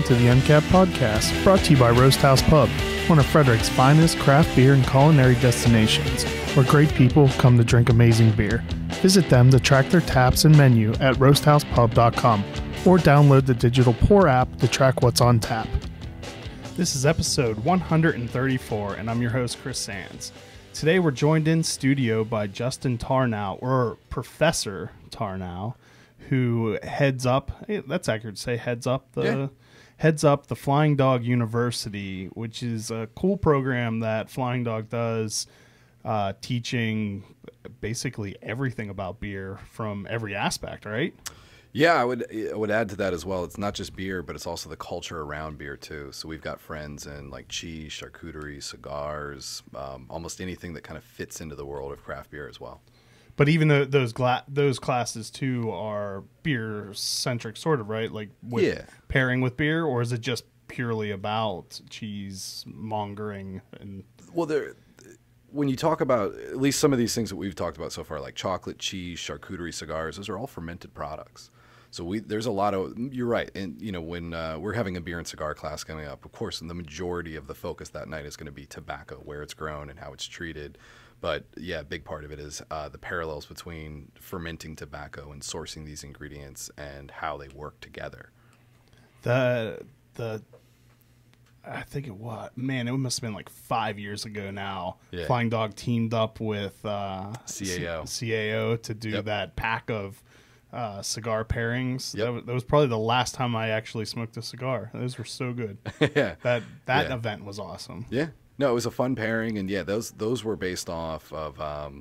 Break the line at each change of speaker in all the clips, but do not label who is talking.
to the Uncapped Podcast, brought to you by Roasthouse Pub, one of Frederick's finest craft beer and culinary destinations, where great people come to drink amazing beer. Visit them to track their taps and menu at roasthousepub.com or download the digital Pour app to track what's on tap. This is episode 134, and I'm your host, Chris Sands. Today we're joined in studio by Justin Tarnow, or Professor Tarnow, who heads up, that's accurate to say, heads up the Flying Dog University, which is a cool program that Flying Dog does, teaching basically everything about beer from every aspect, right?
Yeah, I would add to that as well. It's not just beer, but it's also the culture around beer too. So we've got friends in like cheese, charcuterie, cigars, almost anything that kind of fits into the world of craft beer as well.
But even though those classes too are beer centric, sort of, right? Like pairing with beer, or is it just purely about cheese mongering? And
well, when you talk about at least some of these things that we've talked about so far, like chocolate, cheese, charcuterie, cigars, those are all fermented products. So there's a lot of, you're right. And, you know, when we're having a beer and cigar class coming up, of course, the majority of the focus that night is going to be tobacco, where it's grown and how it's treated. But yeah, a big part of it is the parallels between fermenting tobacco and sourcing these ingredients and how they work together.
I think it must have been like 5 years ago now. Yeah. Flying Dog teamed up with CAO to do that pack of cigar pairings. Yep. That was probably the last time I actually smoked a cigar. Those were so good.
Yeah.
That event was awesome.
Yeah. No, it was a fun pairing, and yeah, those were based off of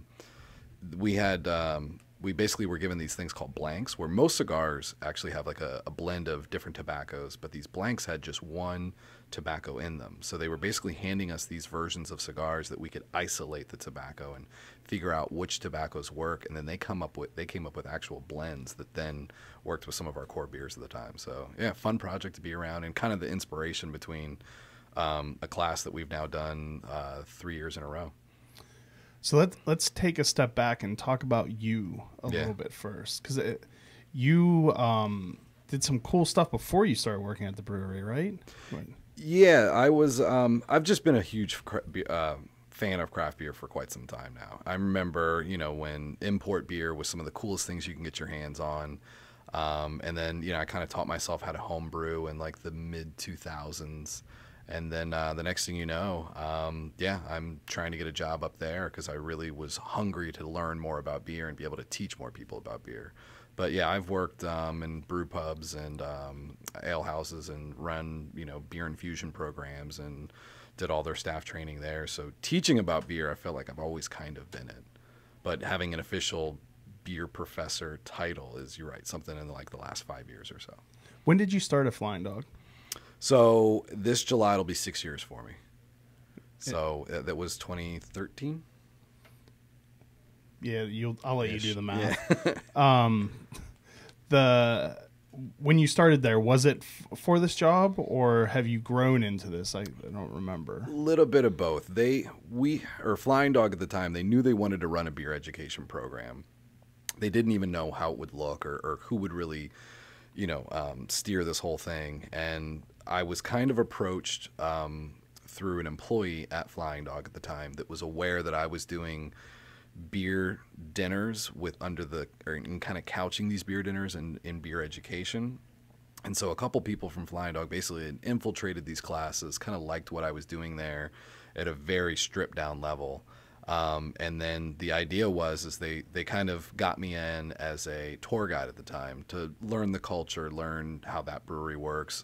we basically were given these things called blanks, where most cigars actually have like a blend of different tobaccos, but these blanks had just one tobacco in them. So they were basically handing us these versions of cigars that we could isolate the tobacco and figure out which tobaccos work, and then they came up with actual blends that then worked with some of our core beers at the time. So yeah, fun project to be around, and kind of the inspiration between a class that we've now done 3 years in a row.
So let's take a step back and talk about you a little bit first, because you did some cool stuff before you started working at the brewery, right?
Yeah, I was. I've just been a huge fan of craft beer for quite some time now. I remember, when import beer was some of the coolest things you can get your hands on, and then I kind of taught myself how to home brew in like the mid 2000s. And then the next thing you know, I'm trying to get a job up there because I really was hungry to learn more about beer and be able to teach more people about beer. But yeah, I've worked in brew pubs and ale houses and run, beer infusion programs and did all their staff training there. So teaching about beer, I feel like I've always kind of been it. But having an official beer professor title is, you're right, something in like the last 5 years or so.
When did you start at Flying Dog?
So this July it'll be 6 years for me. So that was 2013.
Yeah, I'll let you do the math. Yeah. When you started there, was it for this job, or have you grown into this? I don't remember.
A little bit of both. Flying Dog at the time, they knew they wanted to run a beer education program. They didn't even know how it would look or who would really, steer this whole thing. And I was kind of approached through an employee at Flying Dog at the time that was aware that I was doing beer dinners and kind of couching these beer dinners in beer education. And so a couple people from Flying Dog basically had infiltrated these classes, kind of liked what I was doing there at a very stripped down level. And then the idea was they kind of got me in as a tour guide at the time to learn the culture, learn how that brewery works.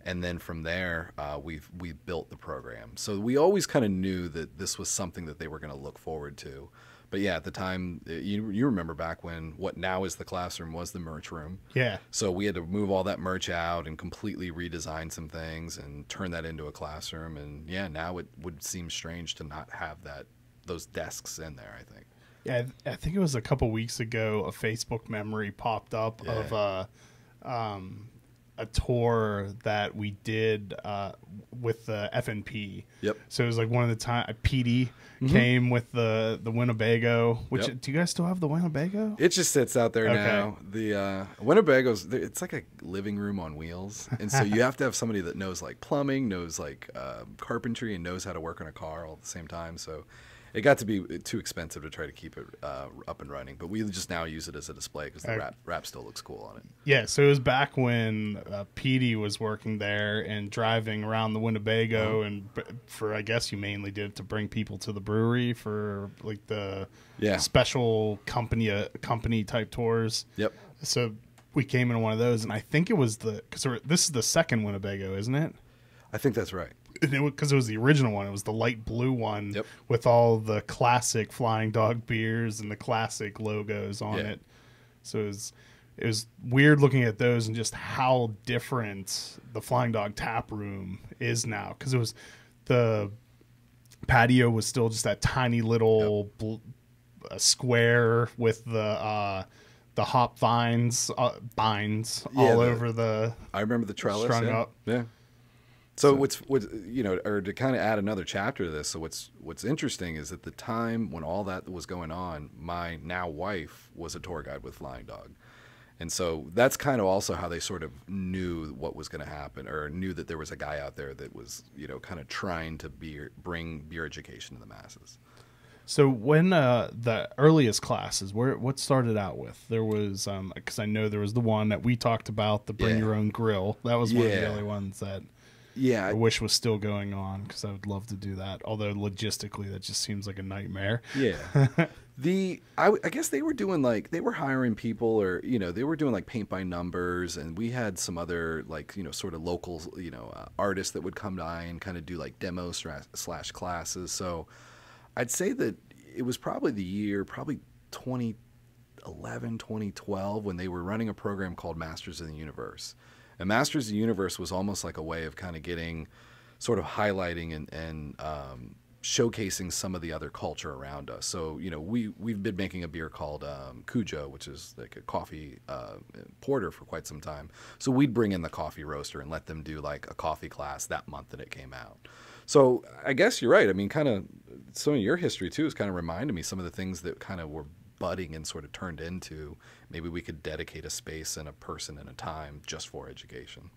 And then from there, we built the program. So we always kind of knew that this was something that they were going to look forward to. But yeah, at the time, you remember back when what now is the classroom was the merch room. Yeah. So we had to move all that merch out and completely redesign some things and turn that into a classroom. And yeah, now it would seem strange to not have those desks in there, I think.
Yeah, I think it was a couple weeks ago, a Facebook memory popped up of a tour that we did with the FNP.
Yep.
So it was like one of the time Petey came with the Winnebago. Which do you guys still have the Winnebago?
It just sits out there now. The Winnebago's, it's like a living room on wheels, and so you have to have somebody that knows like plumbing, knows like carpentry, and knows how to work on a car all at the same time. So it got to be too expensive to try to keep it up and running, but we just now use it as a display because the wrap still looks cool on it.
Yeah, so it was back when Petey was working there and driving around the Winnebago, and for, I guess you mainly did it to bring people to the brewery for like the special company type tours.
Yep.
So we came in one of those, and I think it was because this is the second Winnebago, isn't it?
I think that's right.
Because it was the original one. It was the light blue one with all the classic Flying Dog beers and the classic logos on it. So it was weird looking at those and just how different the Flying Dog tap room is now. Because it was the patio was still just that tiny little square with the hop vines binds all over the.
I remember the trellis
strung up.
Yeah. So what's or to kind of add another chapter to this. So what's interesting is at the time when all that was going on, my now wife was a tour guide with Flying Dog, and so that's kind of also how they sort of knew what was going to happen, or knew that there was a guy out there that was kind of trying to bring beer education to the masses.
So when the earliest classes, what started out with? There was because I know there was the one that we talked about, the bring your own grill. That was one of the early ones that. Yeah, I wish was still going on because I would love to do that. Although logistically, that just seems like a nightmare.
Yeah, I guess they were doing they were hiring people, or they were doing like paint by numbers, and we had some other sort of local artists that would come by and kind of do like demos / classes. So I'd say that it was probably the year 2011, 2012 when they were running a program called Masters of the Universe. And Masters of the Universe was almost like a way of kind of getting, sort of highlighting and showcasing some of the other culture around us. So, we've been making a beer called Cujo, which is like a coffee porter for quite some time. So we'd bring in the coffee roaster and let them do like a coffee class that month that it came out. So I guess you're right. I mean, kind of some of your history too is kind of reminding me some of the things that kind of were budding and sort of turned into maybe we could dedicate a space and a person and a time just for education.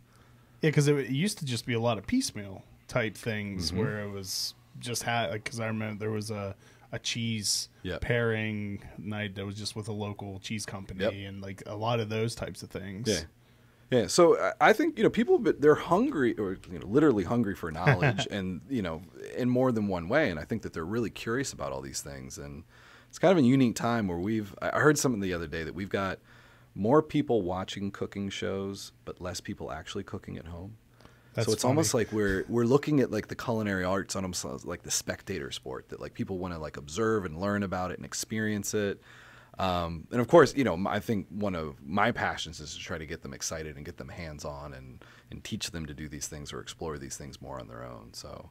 Yeah, because it used to just be a lot of piecemeal type things where it was just because I remember there was a cheese pairing night that was just with a local cheese company and like a lot of those types of things.
Yeah. So I think people they're hungry, or literally hungry for knowledge, and in more than one way. And I think that they're really curious about all these things, and it's kind of a unique time where I heard something the other day that we've got more people watching cooking shows, but less people actually cooking at home. So it's almost like we're looking at like the culinary arts on almost like the spectator sport, that like people want to like observe and learn about it and experience it. And of course, I think one of my passions is to try to get them excited and get them hands on and teach them to do these things or explore these things more on their own. So.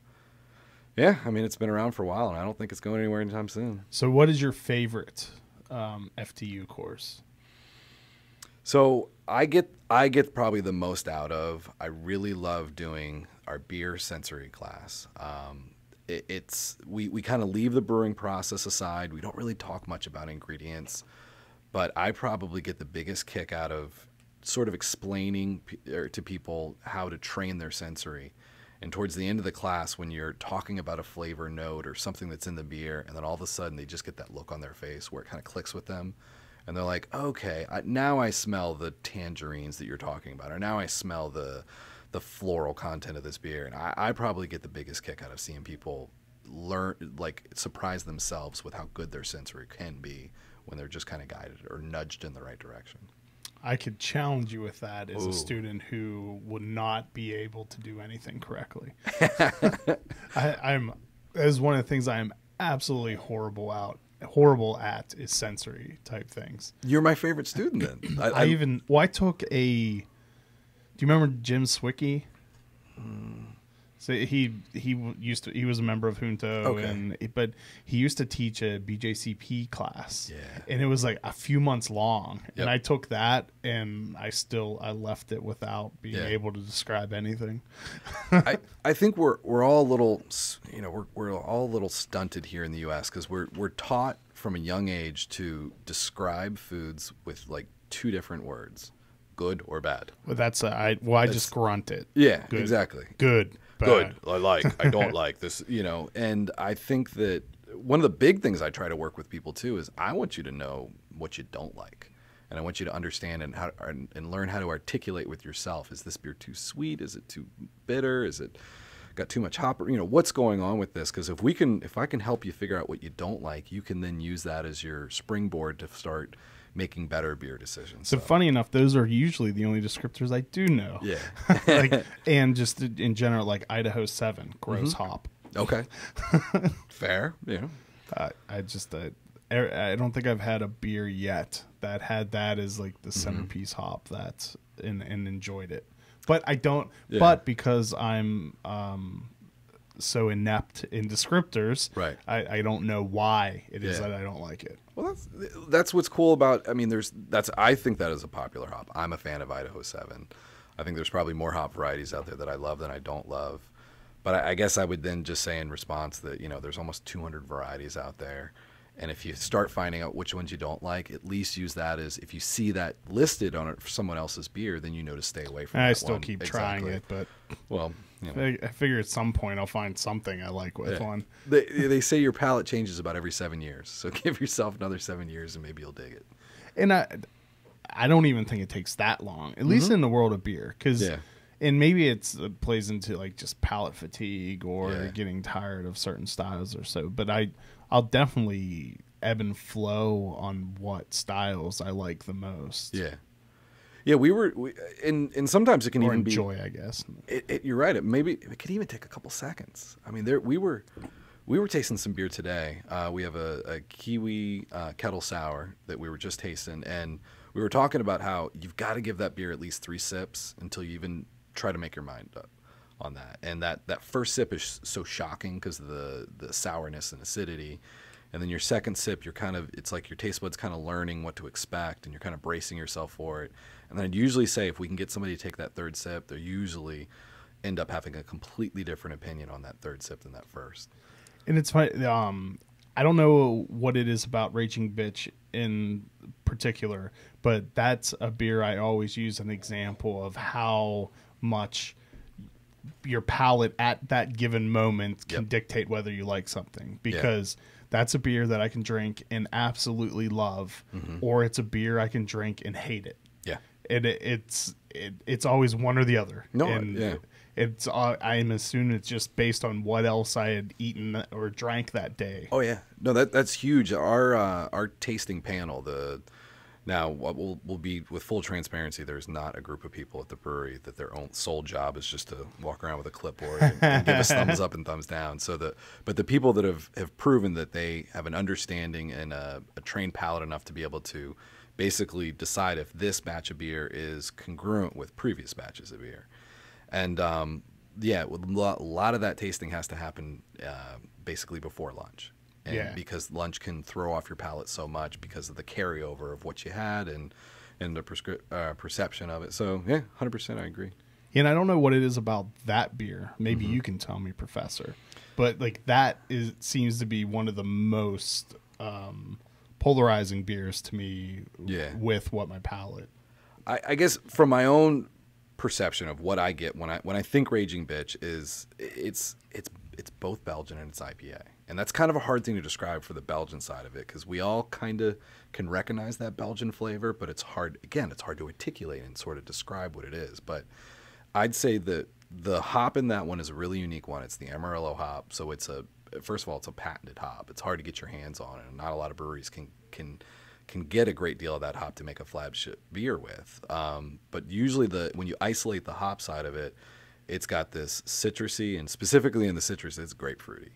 Yeah, I mean, it's been around for a while, and I don't think it's going anywhere anytime soon.
So what is your favorite FTU course?
So I get probably the most out of, I really love doing our beer sensory class. We kind of leave the brewing process aside. We don't really talk much about ingredients, but I probably get the biggest kick out of sort of explaining to people how to train their sensory. And towards the end of the class, when you're talking about a flavor note or something that's in the beer, and then all of a sudden they just get that look on their face where it kind of clicks with them. And they're like, okay, now I smell the tangerines that you're talking about, or now I smell the floral content of this beer. And I probably get the biggest kick out of seeing people surprise themselves with how good their sensory can be when they're just kind of guided or nudged in the right direction.
I could challenge you with that as a student who would not be able to do anything correctly. I'm as one of the things I am absolutely horrible at is sensory type things.
You're my favorite student then. I
took do you remember Jim Swicky? So he was a member of Junto, but he used to teach a BJCP class, and it was like a few months long, and I took that, and I left it without being able to describe anything.
I think we're all a little, we're all a little stunted here in the U.S. because we're taught from a young age to describe foods with like 2 different words, good or bad.
Well, I just grunt it.
Yeah,
good,
exactly.
Good. Bad.
Good. I don't like this, and I think that one of the big things I try to work with people too is I want you to know what you don't like. And I want you to understand and learn how to articulate with yourself. Is this beer too sweet? Is it too bitter? Is it got too much hopper? What's going on with this? Because if I can help you figure out what you don't like, you can then use that as your springboard to start making better beer decisions.
So funny enough, those are usually the only descriptors I do know.
Yeah.
And just in general, like Idaho 7, gross hop.
Okay. Fair. Yeah.
I don't think I've had a beer yet that had that as like the centerpiece hop and enjoyed it. But I don't. Yeah. But because I'm so inept in descriptors,
right?
I don't know why it is that I don't like it.
Well, that's what's cool about. I mean, I think that is a popular hop. I'm a fan of Idaho 7. I think there's probably more hop varieties out there that I love than I don't love. But I guess I would then just say in response that there's almost 200 varieties out there. And if you start finding out which ones you don't like, at least use that as if you see that listed on it for someone else's beer, then you know to stay away from it.
I still keep trying it, but I figure at some point I'll find something I like with one.
They say your palate changes about every 7 years, so give yourself another 7 years and maybe you'll dig it.
And I don't even think it takes that long, at least in the world of beer, because. Yeah. And maybe it plays into like just palate fatigue or getting tired of certain styles or so. But I'll definitely ebb and flow on what styles I like the most.
Yeah, yeah. And sometimes it can even
enjoy, I guess.
You're right. It could even take a couple seconds. I mean, we were tasting some beer today. We have a Kiwi kettle sour that we were just tasting, and we were talking about how you've got to give that beer at least 3 sips until you even try to make your mind up on that. And that first sip is so shocking because of the sourness and acidity. And then your second sip, it's like your taste bud's kind of learning what to expect and you're kind of bracing yourself for it. And then I'd usually say if we can get somebody to take that third sip, they usually end up having a completely different opinion on that third sip than that first.
And it's funny, I don't know what it is about Raging Bitch in particular, but that's a beer I always use an example of how much your palate at that given moment can dictate whether you like something, because that's a beer that I can drink and absolutely love, or it's a beer I can drink and hate it. Yeah. And it's always one or the other.
No,
and I'm assuming it's just based on what else I had eaten or drank that day.
Oh yeah. No, that's huge. Our tasting panel, now, what will be with full transparency, there's not a group of people at the brewery that their sole job is just to walk around with a clipboard and give us thumbs up and thumbs down. But the people that have proven that they have an understanding and a trained palate enough to be able to basically decide if this batch of beer is congruent with previous batches of beer. And a lot of that tasting has to happen basically before lunch. And because lunch can throw off your palate so much because of the carryover of what you had and the perception of it. So, 100% I agree.
And I don't know what it is about that beer. Maybe you can tell me, Professor. But like seems to be one of the most polarizing beers to me with what my palate.
I guess from my own perception of what I get when I think Raging Bitch is it's both Belgian and it's IPA. And that's kind of a hard thing to describe for the Belgian side of it because we all kind of can recognize that Belgian flavor, but it's hard to articulate and sort of describe what it is. But I'd say that the hop in that one is a really unique one. It's the Amarillo hop. So first of all, it's a patented hop. It's hard to get your hands on it, and not a lot of breweries can get a great deal of that hop to make a flagship beer with. But usually when you isolate the hop side of it, it's got this citrusy, and specifically in the citrus, it's grapefruity.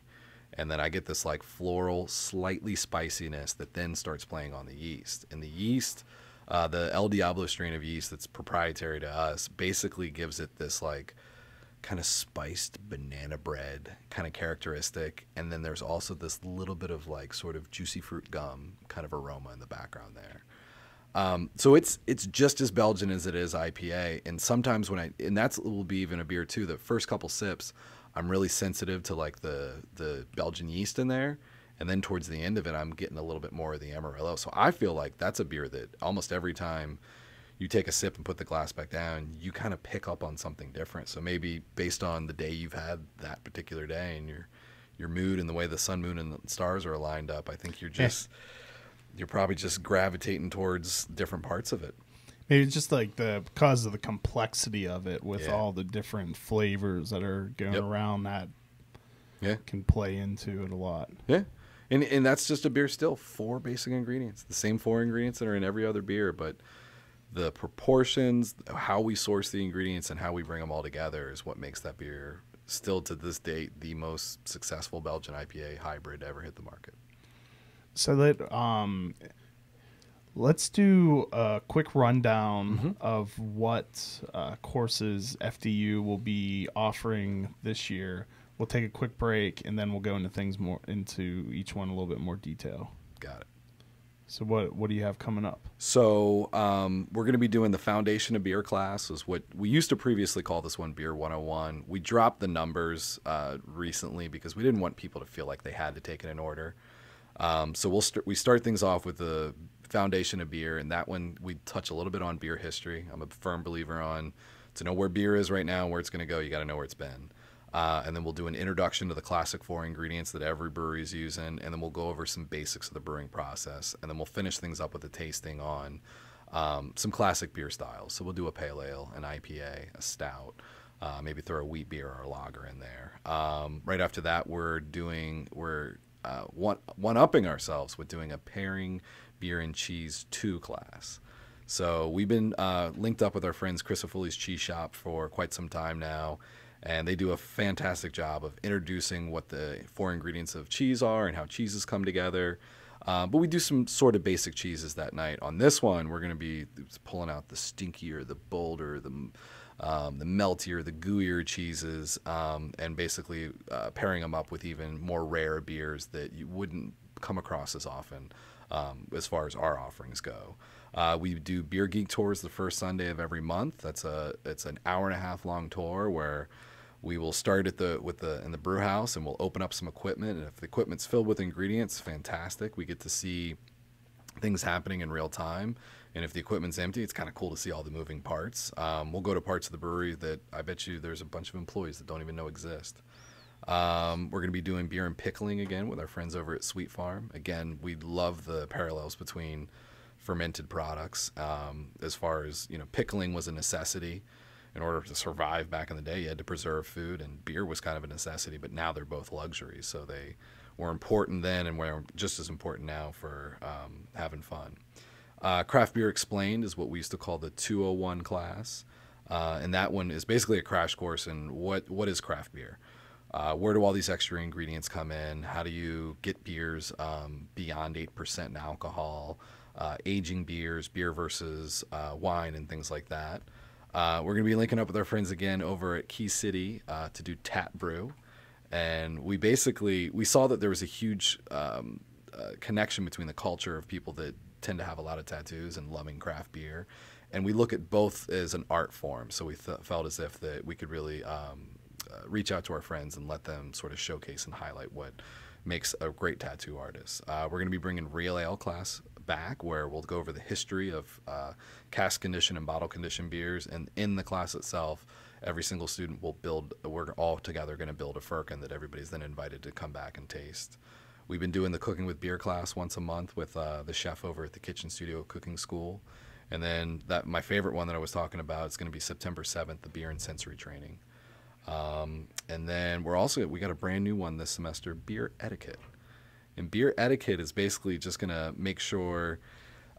And then I get this like floral, slightly spiciness that then starts playing on the yeast. And the yeast, the El Diablo strain of yeast that's proprietary to us, basically gives it this like kind of spiced banana bread kind of characteristic. And then there's also this little bit of like sort of juicy fruit gum kind of aroma in the background there. So it's just as Belgian as it is IPA. And sometimes and that's will be even a beer too. The first couple sips, I'm really sensitive to like the Belgian yeast in there. And then towards the end of it, I'm getting a little bit more of the Amarillo. So I feel like that's a beer that almost every time you take a sip and put the glass back down, you kind of pick up on something different. So maybe based on the day you've had that particular day and your mood and the way the sun, moon, and the stars are lined up, I think you're probably just gravitating towards different parts of it.
Maybe it's just like because of the complexity of it with all the different flavors that are going around that can play into it a lot.
Yeah. And that's just a beer still. 4 basic ingredients. The same 4 ingredients that are in every other beer, but the proportions, how we source the ingredients, and how we bring them all together is what makes that beer still to this date the most successful Belgian IPA hybrid to ever hit the market.
So let's do a quick rundown of what courses FDU will be offering this year. We'll take a quick break, and then we'll go into each one a little bit more detail.
Got it.
So what do you have coming up?
So we're going to be doing the Foundation of Beer class, is what we used to previously call this one Beer 101. We dropped the numbers recently because we didn't want people to feel like they had to take it in order. So we start things off with the Foundation of Beer, and that one we touch a little bit on beer history. I'm a firm believer on to know where beer is right now and where it's going to go, you got to know where it's been. And then we'll do an introduction to the classic 4 ingredients that every brewery is using, and then we'll go over some basics of the brewing process, and then we'll finish things up with a tasting on some classic beer styles. So we'll do a pale ale, an IPA, a stout, maybe throw a wheat beer or a lager in there. Right after that, we're one-upping ourselves with doing a pairing beer and cheese 2 class. So we've been linked up with our friends Chris Affuli's Cheese Shop for quite some time now. And they do a fantastic job of introducing what the 4 ingredients of cheese are and how cheeses come together. But we do some sort of basic cheeses that night. On this one, we're going to be pulling out the stinkier, the bolder, the meltier, the gooier cheeses, and basically pairing them up with even more rare beers that you wouldn't come across as often as far as our offerings go. We do beer geek tours the first Sunday of every month. It's an hour-and-a-half long tour where we will start in the brew house, and we'll open up some equipment. And if the equipment's filled with ingredients, fantastic. We get to see things happening in real time. And if the equipment's empty, it's kind of cool to see all the moving parts. We'll go to parts of the brewery that I bet you there's a bunch of employees that don't even know exist. We're going to be doing beer and pickling again with our friends over at Sweet Farm. Again, we love the parallels between fermented products. As far as, pickling was a necessity. In order to survive back in the day, you had to preserve food, and beer was kind of a necessity, but now they're both luxuries. So they were important then and were just as important now for having fun. Craft Beer Explained is what we used to call the 201 class. And that one is basically a crash course in what is craft beer. Where do all these extra ingredients come in? How do you get beers beyond 8% in alcohol? Aging beers, beer versus wine, and things like that. We're going to be linking up with our friends again over at Key City to do Tat Brew. And we saw that there was a huge connection between the culture of people that tend to have a lot of tattoos and loving craft beer. And we look at both as an art form. So we felt as if that we could really reach out to our friends and let them sort of showcase and highlight what makes a great tattoo artist. We're going to be bringing Real Ale class back, where we'll go over the history of cask condition and bottle condition beers. And in the class itself, every single student we're all together going to build a firkin that everybody's then invited to come back and taste. We've been doing the Cooking with Beer class once a month with the chef over at the Kitchen Studio Cooking School. And then my favorite one that I was talking about is going to be September 7th, the Beer and Sensory Training. And then we got a brand new one this semester, Beer Etiquette. And beer etiquette is basically just going to make sure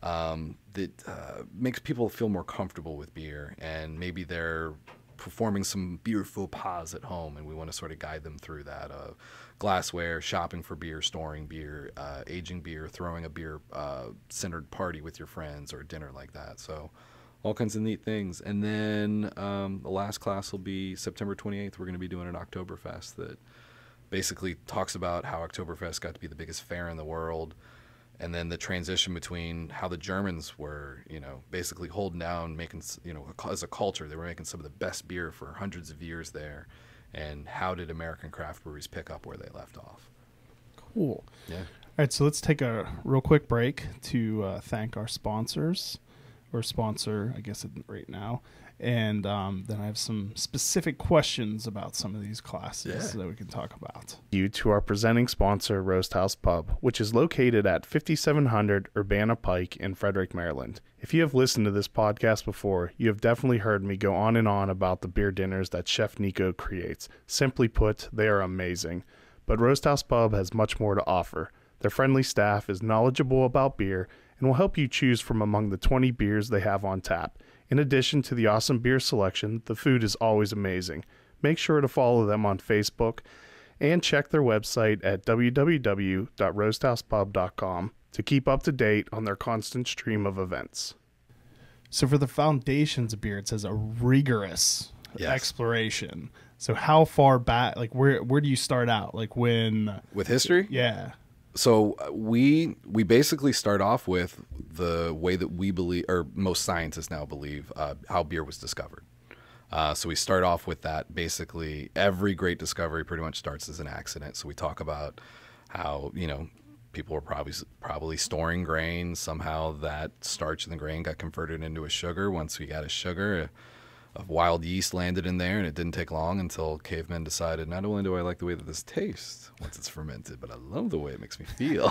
that makes people feel more comfortable with beer, and maybe they're performing some beer faux pas at home, and we want to sort of guide them through that. Glassware, shopping for beer, storing beer, aging beer, throwing a beer-centered party with your friends or dinner like that. So all kinds of neat things. And then the last class will be September 28th. We're going to be doing an Oktoberfest that basically talks about how Oktoberfest got to be the biggest fair in the world, and then the transition between how the Germans were, basically holding down, making, as a culture, they were making some of the best beer for hundreds of years there, and how did American craft breweries pick up where they left off.
Cool.
Yeah.
All right, so let's take a real quick break to thank our sponsors, or sponsor, I guess, right now. And then I have some specific questions about some of these classes that we can talk about. You to our presenting sponsor, Roasthouse Pub, which is located at 5700 Urbana Pike in Frederick, Maryland. If you have listened to this podcast before, you have definitely heard me go on and on about the beer dinners that Chef Nico creates. Simply put, they are amazing. But Roasthouse Pub has much more to offer. Their friendly staff is knowledgeable about beer and will help you choose from among the 20 beers they have on tap. In addition to the awesome beer selection, the food is always amazing. Make sure to follow them on Facebook and check their website at www.roasthousepub.com to keep up to date on their constant stream of events. So for the foundations of beer, it says a rigorous exploration. So how far back, like where do you start out? Like when...
With history?
Yeah.
So we basically start off with the way that we believe, or most scientists now believe, how beer was discovered. So we start off with that. Basically, every great discovery pretty much starts as an accident. So we talk about how, people were probably storing grain. Somehow that starch in the grain got converted into a sugar. Once we got a sugar, a wild yeast landed in there, and it didn't take long until cavemen decided, not only do I like the way that this tastes once it's fermented, but I love the way it makes me feel.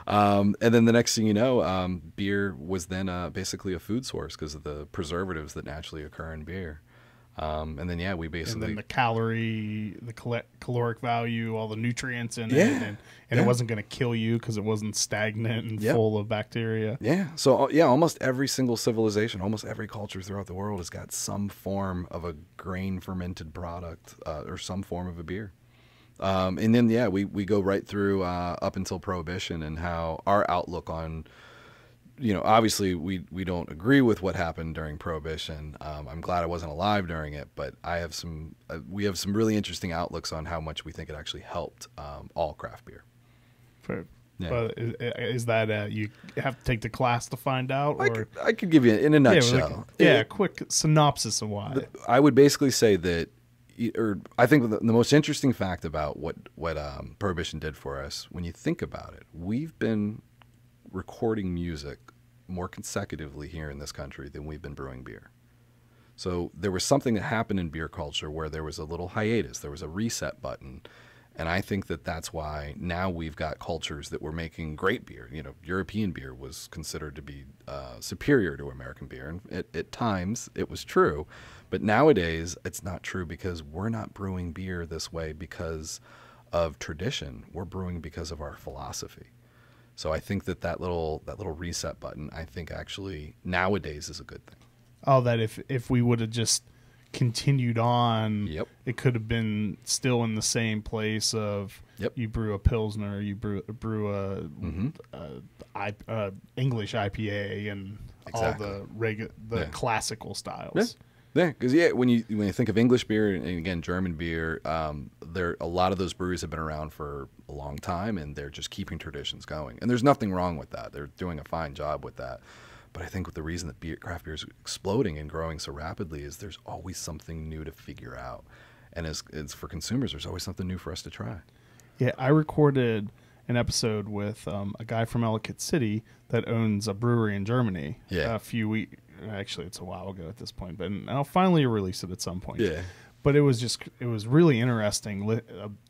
And then the next thing you know, beer was then basically a food source because of the preservatives that naturally occur in beer. And then, we basically...
And then the calorie, the caloric value, all the nutrients in it. And it wasn't going to kill you because it wasn't stagnant and full of bacteria.
Yeah. So, almost every single civilization, almost every culture throughout the world has got some form of a grain-fermented product or some form of a beer. And then, we go right through up until Prohibition and how our outlook on... obviously we don't agree with what happened during Prohibition. I'm glad I wasn't alive during it, but we have some really interesting outlooks on how much we think it actually helped all craft beer.
But is that you have to take the class to find out? Or?
I could give you in a nutshell.
A quick synopsis of why.
I would basically say that, I think the most interesting fact about what Prohibition did for us, when you think about it, we've been recording music more consecutively here in this country than we've been brewing beer. So there was something that happened in beer culture where there was a little hiatus, there was a reset button, and I think that that's why now we've got cultures that were making great beer. European beer was considered to be superior to American beer, and at times it was true, but nowadays it's not true because we're not brewing beer this way because of tradition. We're brewing because of our philosophy. So I think that little reset button, I think actually nowadays is a good thing.
Oh, that if we would have just continued on, it could have been still in the same place of you brew a Pilsner, you brew a English IPA and all the classical styles.
Yeah, because when you think of English beer and again German beer, a lot of those breweries have been around for a long time and they're just keeping traditions going. And there's nothing wrong with that. They're doing a fine job with that. But I think the reason that craft beer is exploding and growing so rapidly is there's always something new to figure out. And as for consumers, there's always something new for us to try.
Yeah, I recorded an episode with a guy from Ellicott City that owns a brewery in Germany. A few weeks. Actually, it's a while ago at this point, but I'll finally release it at some point. Yeah. But it was really interesting,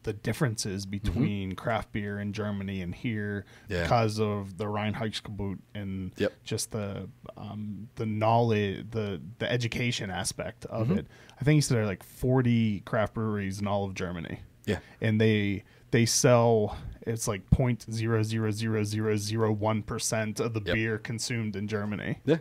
the differences between craft beer in Germany and here because of the Reinheitsgebot and just the knowledge, the education aspect of it. I think he said there are like 40 craft breweries in all of Germany. Yeah. And they sell, it's like 0.00001% of the beer consumed in Germany.
Yeah.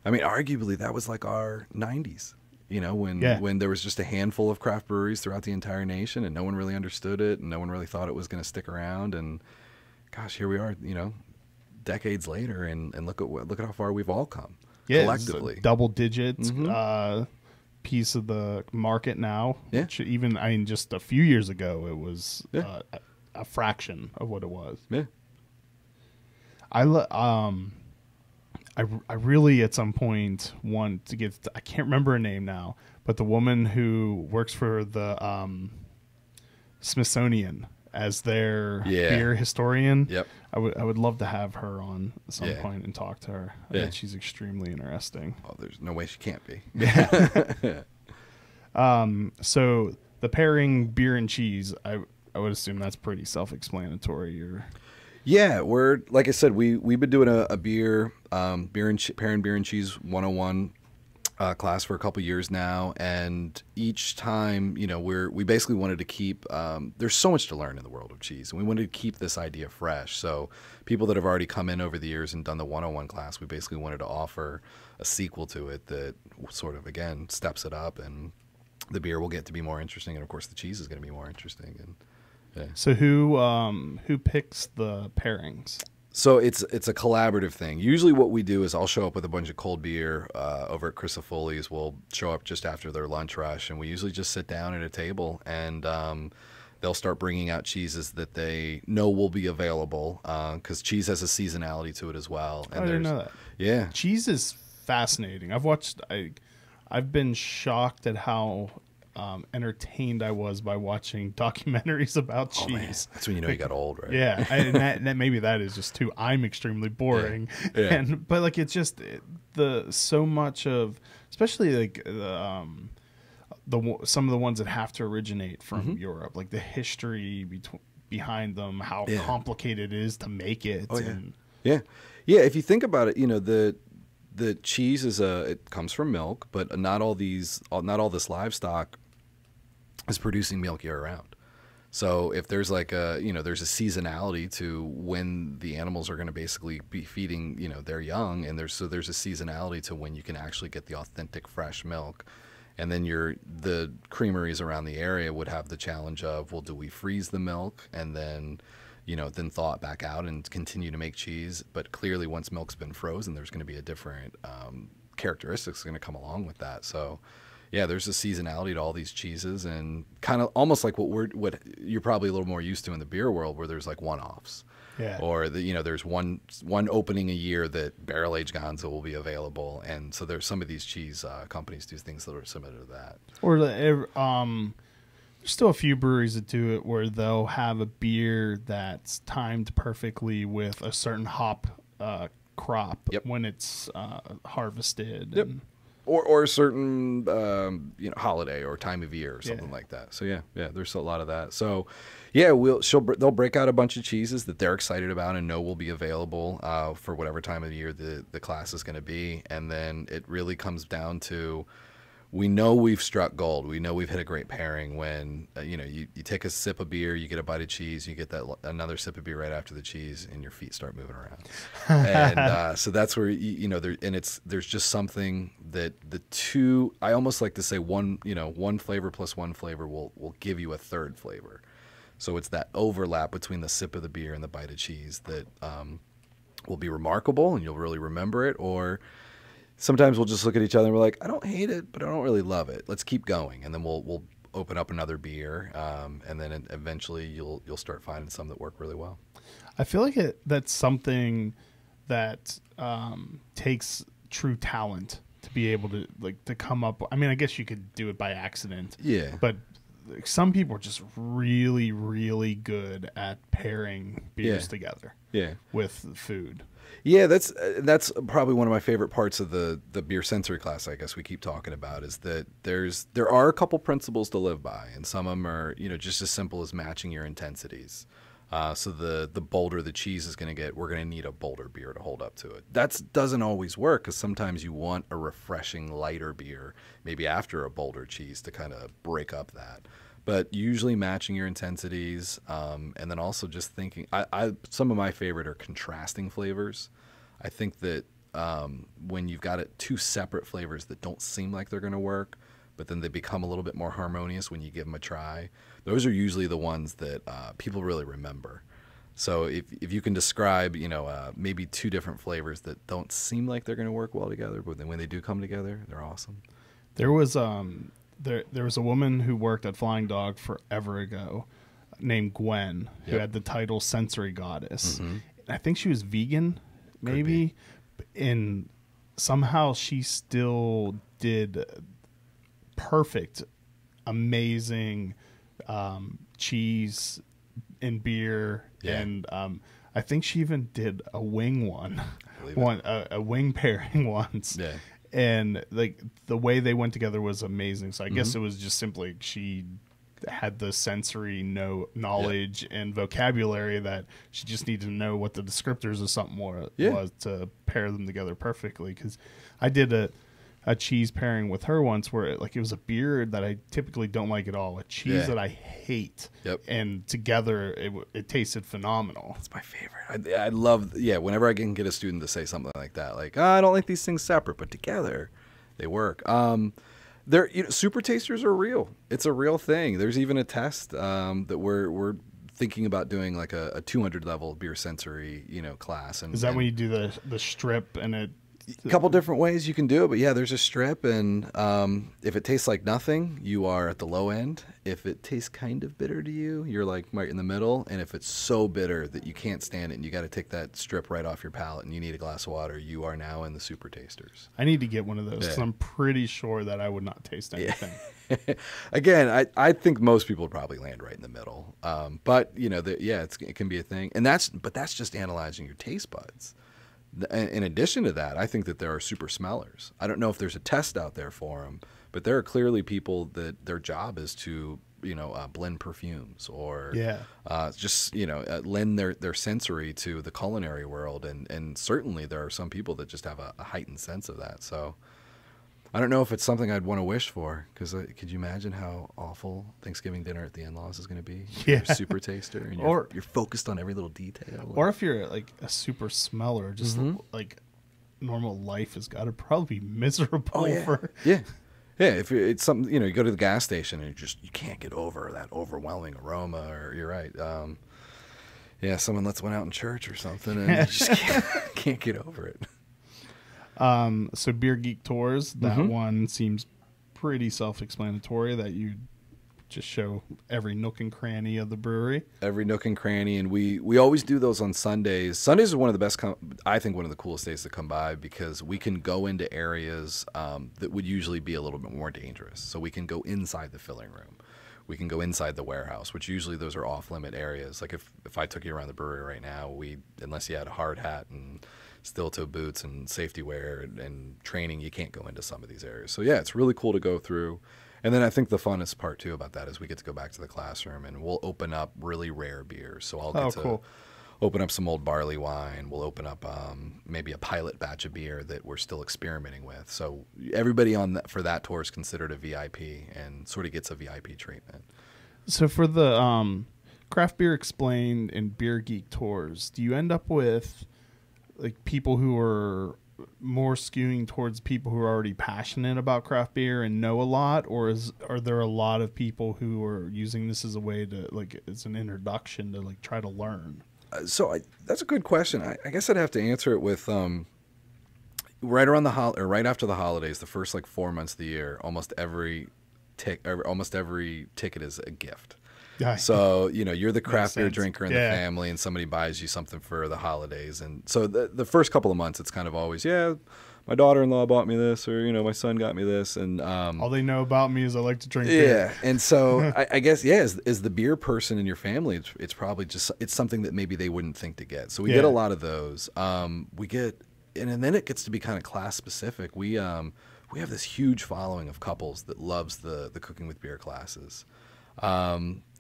I mean, arguably that was like our 90s. When there was just a handful of craft breweries throughout the entire nation and no one really understood it and no one really thought it was going to stick around. And gosh, here we are, decades later and look at how far we've all come. collectively.
Double digit piece of the market now.
Yeah.
Which even, I mean, just a few years ago, it was a fraction of what it was.
Yeah.
I really at some point want to get, I can't remember her name now, but the woman who works for the Smithsonian as their beer historian.
Yep.
I would love to have her on at some point and talk to her. I think she's extremely interesting.
Oh, there's no way she can't be.
So the pairing beer and cheese, I would assume that's pretty self-explanatory.
Yeah, we're, like I said, we've been doing a pairing beer and cheese 101 class for a couple years now, and each time, we basically wanted to keep. There's so much to learn in the world of cheese, and we wanted to keep this idea fresh. So people that have already come in over the years and done the 101 class, we basically wanted to offer a sequel to it that sort of, again, steps it up, and the beer will get to be more interesting, and of course the cheese is going to be more interesting. And yeah.
So who picks the pairings?
So it's a collaborative thing. Usually what we do is I'll show up with a bunch of cold beer over at Chris Foley's. We'll show up just after their lunch rush, and we usually just sit down at a table, and they'll start bringing out cheeses that they know will be available, because cheese has a seasonality to it as well. And
I didn't know that.
Yeah.
Cheese is fascinating. I've been shocked at how entertained I was by watching documentaries about cheese.
Man. That's when you know you got old, right?
Yeah, and that maybe that is just too. I'm extremely boring, but like it's just so much of, especially like some of the ones that have to originate from Europe, like the history behind them, how complicated it is to make it.
Oh, yeah. Yeah. If you think about it, the cheese it comes from milk, but not all this livestock is producing milk year round. So if there's there's a seasonality to when the animals are going to basically be feeding, their young, and there's a seasonality to when you can actually get the authentic fresh milk. And then the creameries around the area would have the challenge of, well, do we freeze the milk and then thaw it back out and continue to make cheese? But clearly once milk's been frozen, there's going to be a different characteristics going to come along with that. So yeah, there's a seasonality to all these cheeses, and kind of almost like what you're probably a little more used to in the beer world, where there's like one-offs.
Yeah.
Or there's one opening a year that barrel-aged Gonzo will be available, and so there's some of these cheese companies do things that are similar to that.
Or there's still a few breweries that do it where they'll have a beer that's timed perfectly with a certain hop crop when it's harvested.
Yep. Or a certain holiday or time of year or something like that. So yeah, there's a lot of that. So yeah, they'll break out a bunch of cheeses that they're excited about and know will be available for whatever time of the year the class is going to be, and then it really comes down to, we know we've struck gold. We know we've hit a great pairing when you take a sip of beer, you get a bite of cheese, you get another sip of beer right after the cheese, and your feet start moving around. And so that's where there's just something that the two, I almost like to say one flavor plus one flavor will give you a third flavor. So it's that overlap between the sip of the beer and the bite of cheese that will be remarkable, and you'll really remember it. Or sometimes we'll just look at each other and we're like, I don't hate it, but I don't really love it. Let's keep going. And then we'll open up another beer. And then eventually you'll start finding some that work really well.
I feel like that's something that takes true talent to be able to come up. I mean, I guess you could do it by accident.
Yeah.
But some people are just really, really good at pairing beers together. Yeah. With food.
Yeah, that's probably one of my favorite parts of the beer sensory class, I guess we keep talking about, is that there are a couple principles to live by, and some of them are just as simple as matching your intensities. So the bolder the cheese is going to get, we're going to need a bolder beer to hold up to it. That doesn't always work, because sometimes you want a refreshing, lighter beer, maybe after a bolder cheese, to kind of break up that. But usually matching your intensities, and then also just thinking, some of my favorite are contrasting flavors. I think that when you've got two separate flavors that don't seem like they're going to work, but then they become a little bit more harmonious when you give them a try, those are usually the ones that people really remember. So if you can describe, maybe two different flavors that don't seem like they're going to work well together, but then when they do come together, they're awesome.
There was there was a woman who worked at Flying Dog forever ago named Gwen, who had the title Sensory Goddess. Mm-hmm. I think she was vegan, maybe, and somehow she still did perfect, amazing cheese and beer, and I think she even did a wing a wing pairing once.
Yeah.
And like the way they went together was amazing. So I guess it was just simply she had the sensory knowledge and vocabulary that she just needed to know what the descriptors of something was to pair them together perfectly. Because I did a cheese pairing with her once where it was a beer that I typically don't like at all, a cheese that I hate, and together it tasted phenomenal.
It's my favorite. I love, whenever I can get a student to say something like that, like, I don't like these things separate, but together they work. Super tasters are real. It's a real thing. There's even a test that we're thinking about doing, like a 200 level beer sensory class. And
is that when you do the strip and it?
A couple different ways you can do it, but there's a strip, and if it tastes like nothing, you are at the low end. If it tastes kind of bitter to you, you're like right in the middle, and if it's so bitter that you can't stand it and you got to take that strip right off your palate and you need a glass of water, you are now in the super tasters.
I need to get one of those because I'm pretty sure that I would not taste anything.
Again, I think most people would probably land right in the middle, but it can be a thing, and that's just analyzing your taste buds. In addition to that, I think that there are super smellers. I don't know if there's a test out there for them, but there are clearly people that their job is to, blend perfumes or lend their sensory to the culinary world. And certainly there are some people that just have a heightened sense of that. So I don't know if it's something I'd want to wish for, because could you imagine how awful Thanksgiving dinner at the in-laws is going to be? You're a super taster, and you're focused on every little detail.
Or if you're like a super smeller, just like normal life has got to probably be miserable.
Yeah. If it's something, you go to the gas station and you can't get over that overwhelming aroma, or you're right. Someone lets one out in church or something, and you just can't get over it.
So Beer Geek Tours, that one seems pretty self-explanatory, that you just show every nook and cranny of the brewery.
Every nook and cranny, and we always do those on Sundays. Sundays are one of the best, I think one of the coolest days to come by, because we can go into areas that would usually be a little bit more dangerous. So we can go inside the filling room. We can go inside the warehouse, which usually those are off-limit areas. Like if I took you around the brewery right now, unless you had a hard hat and steel-toe boots and safety wear and training, you can't go into some of these areas. So it's really cool to go through. And then I think the funnest part too about that is we get to go back to the classroom and we'll open up really rare beers. So I'll get to open up some old barley wine. We'll open up maybe a pilot batch of beer that we're still experimenting with. So everybody for that tour is considered a VIP and sort of gets a VIP treatment.
So for the Craft Beer Explained and Beer Geek Tours, do you end up with like people who are more skewing towards people who are already passionate about craft beer and know a lot, or are there a lot of people who are using this as a way to, like, it's an introduction to like try to learn?
That's a good question. I guess I'd have to answer it with right around right after the holidays, the first like 4 months of the year, almost every ticket is a gift. So, you're the craft beer drinker in the family, and somebody buys you something for the holidays. And so the first couple of months, it's kind of always, my daughter-in-law bought me this, or, my son got me this. And
all they know about me is I like to drink beer.
And so I guess, as the beer person in your family, it's probably just, it's something that maybe they wouldn't think to get. So we get a lot of those. And then it gets to be kind of class specific. We have this huge following of couples that loves the cooking with beer classes.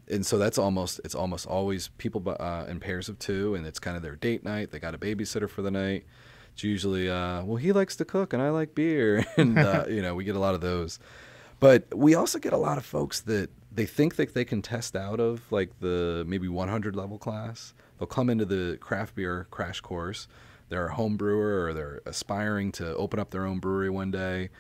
And so it's almost always people in pairs of two, and it's kind of their date night. They got a babysitter for the night. It's usually, he likes to cook and I like beer. And, we get a lot of those. But we also get a lot of folks that they think that they can test out of like the maybe 100 level class. They'll come into the craft beer crash course. They're a home brewer, or they're aspiring to open up their own brewery one day.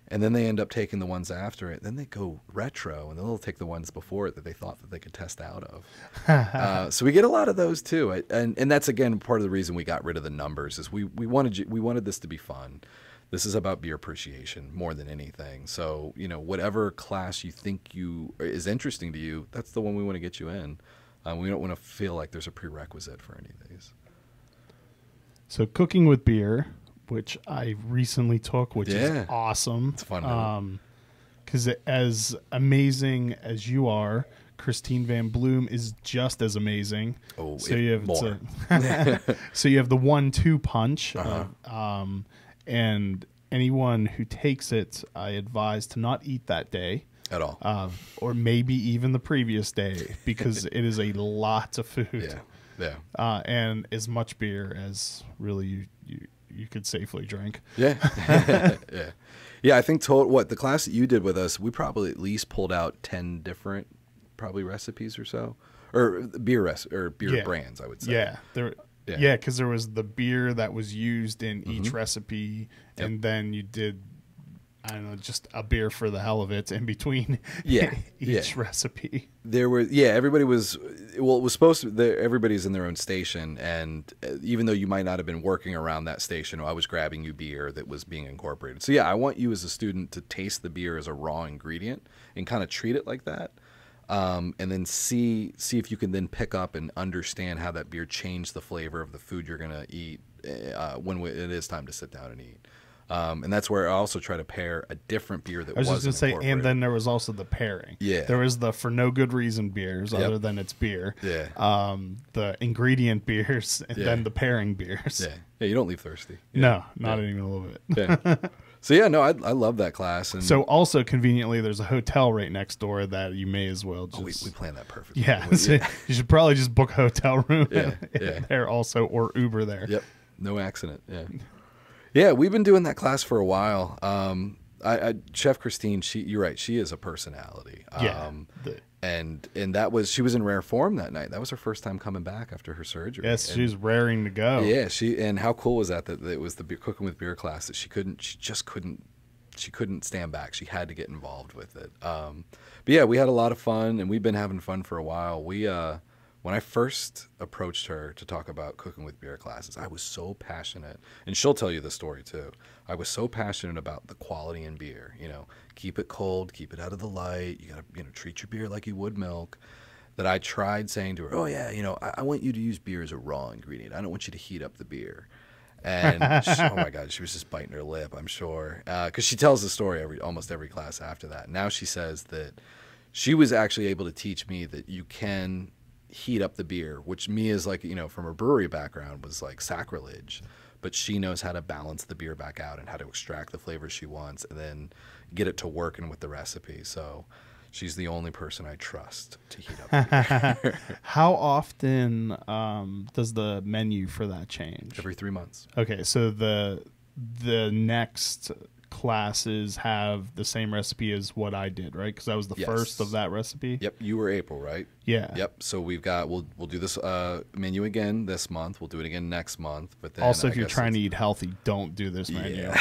And then they end up taking the ones after it. Then they go retro, and then they'll take the ones before it that they thought that they could test out of. So we get a lot of those too, and that's again part of the reason we got rid of the numbers. Is we wanted this to be fun. This is about beer appreciation more than anything. So whatever class you think is interesting to you, that's the one we want to get you in. We don't want to feel like there's a prerequisite for any of these.
So cooking with beer, which I recently took, which is awesome.
It's fun.
Because as amazing as you are, Christine Van Bloom is just as amazing.
Oh,
so you have
more.
So you have the 1-2 punch, and anyone who takes it, I advise to not eat that day
at all,
or maybe even the previous day, because it is a lot of food. And as much beer as really you could safely drink.
Yeah. I think the class that you did with us, we probably at least pulled out 10 different probably recipes or so, or beer brands, I would say. Because there was the beer that was used in each recipe, and then you did, I don't know, just a beer for the hell of it in between each recipe. There were, everybody was, well, it was supposed to, everybody's in their own station, and even though you might not have been working around that station, I was grabbing you beer that was being incorporated. So I want you as a student to taste the beer as a raw ingredient and kind of treat it like that. And then see if you can then pick up and understand how that beer changed the flavor of the food you're going to eat when it is time to sit down and eat. And that's where I also try to pair a different beer that wasn't
just going to say, and then there was also the pairing. There was the for no good reason beers other than it's beer. The ingredient beers, and then the pairing beers.
You don't leave thirsty.
No, not even a little bit.
So I love that class. And
so also conveniently, there's a hotel right next door that you may as well just.
We planned that perfectly.
So you should probably just book a hotel room there also, or Uber there.
Yep, no accident. Yeah, we've been doing that class for a while. Chef Christine, you're right, she is a personality. And she was in rare form that night. That was her first time coming back after her surgery.
Yes, she was raring to go.
Yeah, and how cool was that it was the cooking with beer class that she just couldn't stand back. She had to get involved with it. But we had a lot of fun, and we've been having fun for a while. When I first approached her to talk about cooking with beer classes, I was so passionate, and she'll tell you the story too. I was so passionate about the quality in beer. Keep it cold, keep it out of the light. You gotta, treat your beer like you would milk. That I tried saying to her, I want you to use beer as a raw ingredient. I don't want you to heat up the beer. And oh my God, she was just biting her lip, I'm sure, because she tells the story almost every class after that. Now she says that she was actually able to teach me that you can heat up the beer, which me is like, from her brewery background was like sacrilege, but she knows how to balance the beer back out and how to extract the flavors she wants and then get it to working with the recipe. So she's the only person I trust to heat up the beer.
How often does the menu for that change?
Every 3 months.
Okay, so the next classes have the same recipe as what I did, right? Because that was the first of that recipe.
Yep, you were April, right?
Yeah.
Yep. So we'll do this menu again this month. We'll do it again next month. But then
also, if you're trying to eat healthy, don't do this menu.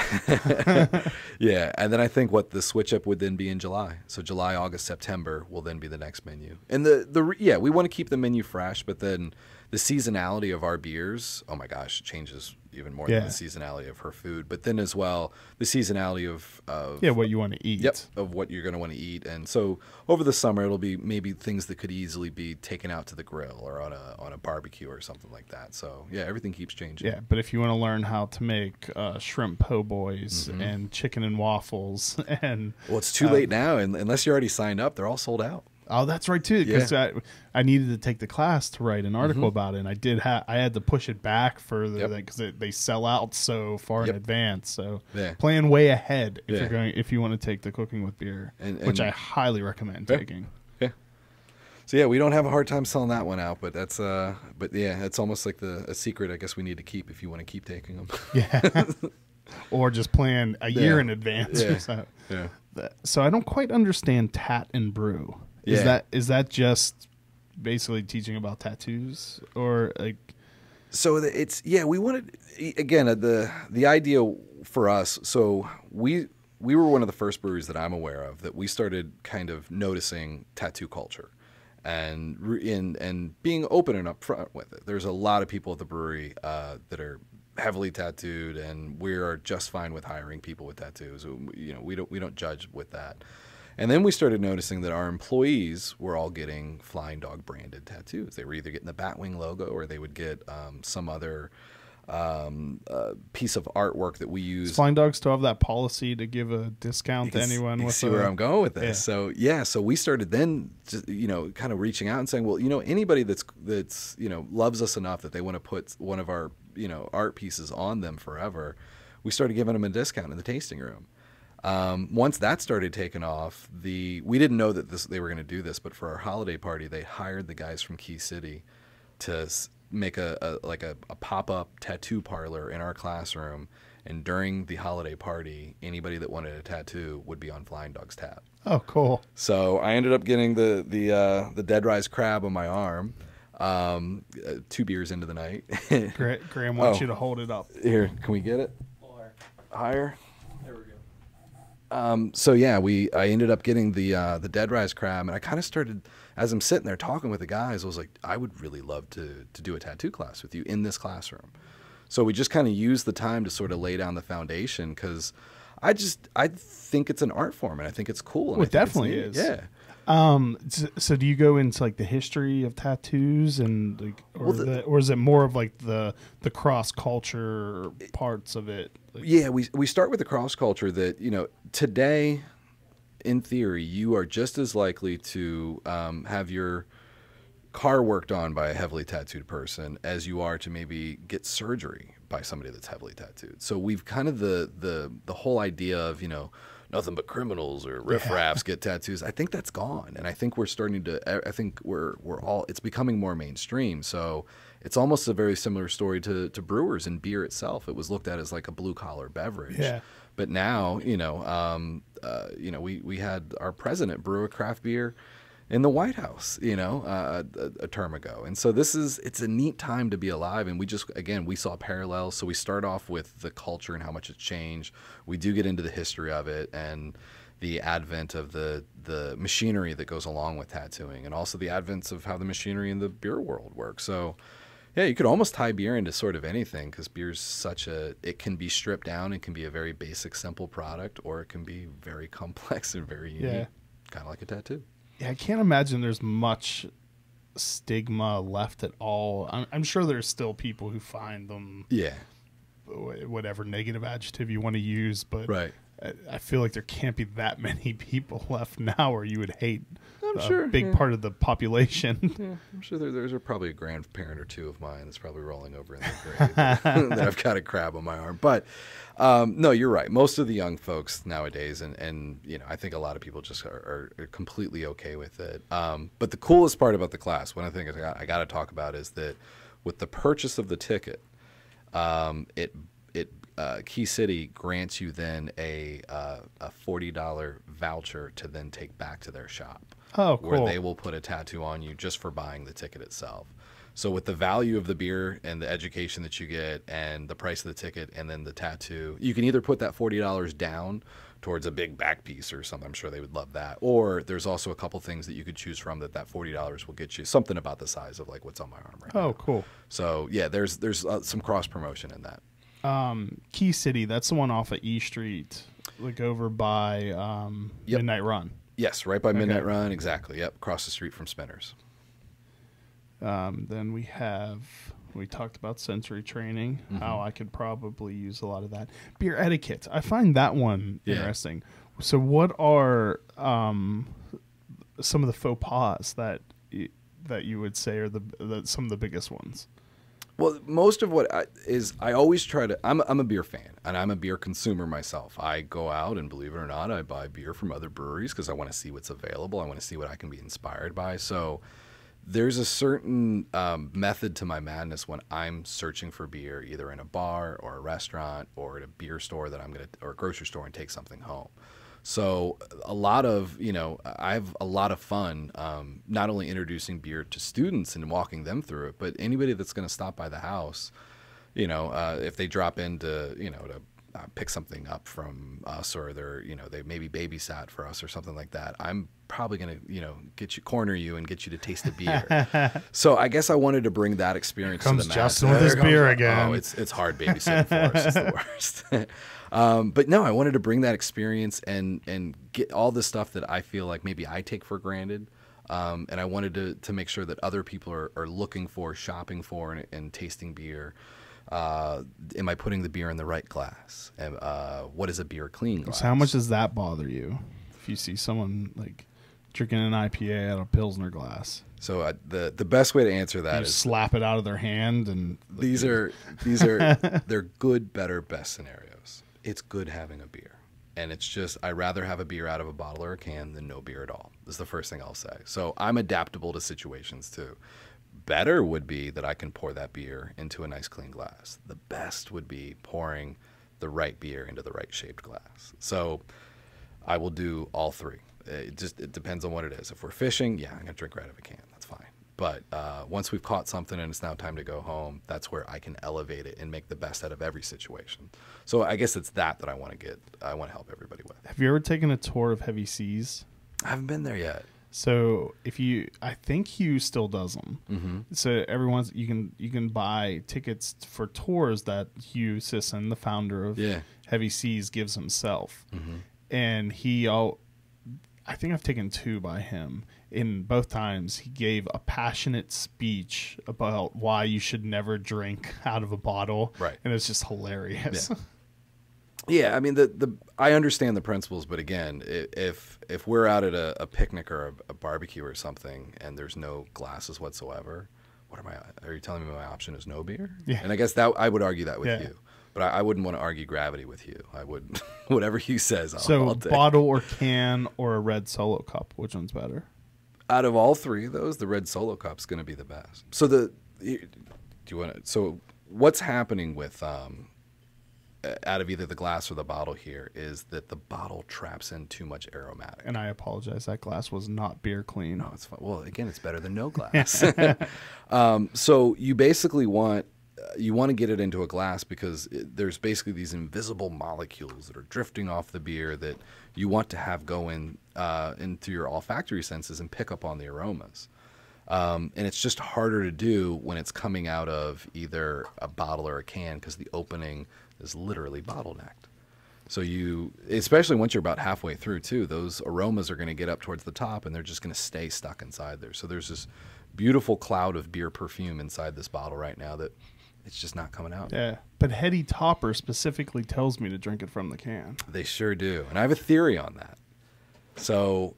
Yeah, and then I think what the switch up would then be in July. So July, August, September will then be the next menu. And we want to keep the menu fresh, but then the seasonality of our beers, oh my gosh, it changes even more than the seasonality of her food. But then as well, the seasonality of
what you want to eat.
Yep, of what you're going to want to eat. And so over the summer, it'll be maybe things that could easily be taken out to the grill or on a barbecue or something like that. So everything keeps changing.
Yeah, but if you want to learn how to make shrimp po' boys and chicken and waffles, and
it's too late now, and unless you're already signed up, they're all sold out.
Oh, that's right too. Because I needed to take the class to write an article about it, and I had to push it back further because they sell out so far in advance. So plan way ahead if you want to take the cooking with beer, which I highly recommend taking.
Yeah. So we don't have a hard time selling that one out, but that's it's almost like a secret I guess we need to keep if you want to keep taking them.
Yeah. Or just plan a year in advance.
Yeah.
So I don't quite understand tat and brew. Is that just basically teaching about tattoos, or like?
So we wanted, again, the idea for us. So we were one of the first breweries that I'm aware of that we started kind of noticing tattoo culture and being open and upfront with it. There's a lot of people at the brewery that are heavily tattooed, and we are just fine with hiring people with tattoos. You know, we don't judge with that. And then we started noticing that our employees were all getting Flying Dog branded tattoos. They were either getting the Batwing logo, or they would get some other piece of artwork that we use.
Does Flying Dog still have that policy to give a discount to anyone?
You
with
see where I'm going with this.
Yeah.
So we started then, just, you know, kind of reaching out and saying, well, you know, anybody that's you know, loves us enough that they want to put one of our, you know, art pieces on them forever, we started giving them a discount in the tasting room. Once that started taking off, we didn't know that they were going to do this, but for our holiday party, they hired the guys from Key City to make a pop-up tattoo parlor in our classroom. And during the holiday party, anybody that wanted a tattoo would be on Flying Dog's tab.
Oh, cool.
So I ended up getting the Dead Rise crab on my arm, 2 beers into the night.
Graham wants you to hold it up.
Here, can we get it? Higher?
There we go.
So yeah, I ended up getting the Dead Rise crab, and I kind of started, as I'm sitting there talking with the guys, I was like, I would really love to do a tattoo class with you in this classroom. So we just kind of used the time to sort of lay down the foundation, because I think it's an art form, and I think it's cool. And
Well, it definitely is.
Yeah.
So do you go into like the history of tattoos and like, or is it more of like the cross culture parts of it? Like,
yeah, we start with the cross culture that, you know, today, in theory, you are just as likely to have your car worked on by a heavily tattooed person as you are to maybe get surgery by somebody that's heavily tattooed. So we've kind of the whole idea of, you know, nothing but criminals or riffraffs get tattoos. I think that's gone, and I think we're starting to. I think we're all. It's becoming more mainstream. So it's almost a very similar story to brewers and beer itself. It was looked at as like a blue collar beverage.
Yeah.
But now, you know, we had our president brew a craft beer in the White House, you know, a term ago. And so it's a neat time to be alive. And we saw parallels. So we start off with the culture and how much it's changed. We do get into the history of it and the advent of the machinery that goes along with tattooing, and also the advent of how the machinery in the beer world works. So yeah, you could almost tie beer into sort of anything, because beer's it can be stripped down and can be a very basic, simple product, or it can be very complex and very unique, kind of like a tattoo.
Yeah, I can't imagine there's much stigma left at all. I'm sure there's still people who find them, whatever negative adjective you want to use, but
right.
I feel like there can't be that many people left now where you would hate
a
big part of the population.
Yeah, I'm sure there's probably a grandparent or two of mine that's probably rolling over in their grave that I've got a crab on my arm. But no, you're right. Most of the young folks nowadays, and you know, I think a lot of people just are completely okay with it. But the coolest part about the class, one of the things I got to talk about, is that with the purchase of the ticket, Key City grants you then a $40 voucher to then take back to their shop.
Oh, cool.
Where they will put a tattoo on you just for buying the ticket itself. So with the value of the beer and the education that you get and the price of the ticket and then the tattoo, you can either put that $40 down towards a big back piece or something. I'm sure they would love that. Or there's also a couple things that you could choose from that $40 will get you something about the size of like what's on my arm right now.
Oh, cool.
So yeah, there's some cross promotion in that.
Key City, that's the one off of E Street, like over by Midnight Run.
Yes, right by Midnight Run, exactly. Yep, across the street from Spinners.
Then we talked about sensory training, how I could probably use a lot of that. Beer etiquette, I find that one interesting. So what are some of the faux pas that you would say are some of the biggest ones?
Well, most of what I always try to, I'm a beer fan, and I'm a beer consumer myself. I go out, and believe it or not, I buy beer from other breweries because I want to see what's available. I want to see what I can be inspired by. So there's a certain method to my madness when I'm searching for beer, either in a bar or a restaurant or at a beer store or a grocery store, and take something home. So I have a lot of fun not only introducing beer to students and walking them through it, but anybody that's going to stop by the house, if they drop into, to pick something up from us, or they maybe babysat for us or something like that, I'm probably going to corner you and get you to taste the beer. So I guess I wanted to bring that experience to the masses.
Justin with his beer again.
Oh, it's hard babysitting for us. It's the worst. But no, I wanted to bring that experience and get all the stuff that I feel like maybe I take for granted. And I wanted to make sure that other people are looking for, shopping for, and tasting beer. Am I putting the beer in the right glass? And what is a beer clean glass?
So how much does that bother you if you see someone like drinking an IPA out of Pilsner glass?
So the best way to answer that is
slap it out of their hand, and
these are they're good, better, best scenarios. It's good having a beer. And it's just, I'd rather have a beer out of a bottle or a can than no beer at all. This is the first thing I'll say. So I'm adaptable to situations too. Better would be that I can pour that beer into a nice clean glass. The best would be pouring the right beer into the right shaped glass. So I will do all three. It depends on what it is. If we're fishing, yeah, I'm going to drink right out of a can. That's fine. But once we've caught something and it's now time to go home, that's where I can elevate it and make the best out of every situation. So I guess it's that I want to help everybody with.
Have you ever taken a tour of Heavy Seas?
I haven't been there yet.
So I think Hugh still does them. Mm-hmm. So you can buy tickets for tours that Hugh Sisson, the founder of Heavy Seas, gives himself. Mm-hmm. And I think I've taken 2 by him. In both times, he gave a passionate speech about why you should never drink out of a bottle.
Right.
And it's just hilarious.
Yeah, I mean, I understand the principles, but again, if we're out at a picnic or a barbecue or something and there's no glasses whatsoever, are you telling me my option is no beer?
Yeah.
And I guess that I would argue that with you. But I wouldn't want to argue gravity with you. I would, whatever Hugh says, I'll take.
Bottle or can or a red Solo cup, which one's better?
Out of all three of those, the red Solo cup's going to be the best. So So what's happening with out of either the glass or the bottle here is that the bottle traps in too much aromatic.
And I apologize, that glass was not beer clean.
No, it's fine. Well, again, it's better than no glass. So you basically want to get it into a glass because there's basically these invisible molecules that are drifting off the beer that you want to have go into your olfactory senses and pick up on the aromas. And it's just harder to do when it's coming out of either a bottle or a can because the opening is literally bottlenecked. So especially once you're about halfway through too, those aromas are going to get up towards the top and they're just going to stay stuck inside there. So there's this beautiful cloud of beer perfume inside this bottle right now that it's just not coming out.
Yeah, but Heady Topper specifically tells me to drink it from the can.
They sure do. And I have a theory on that. So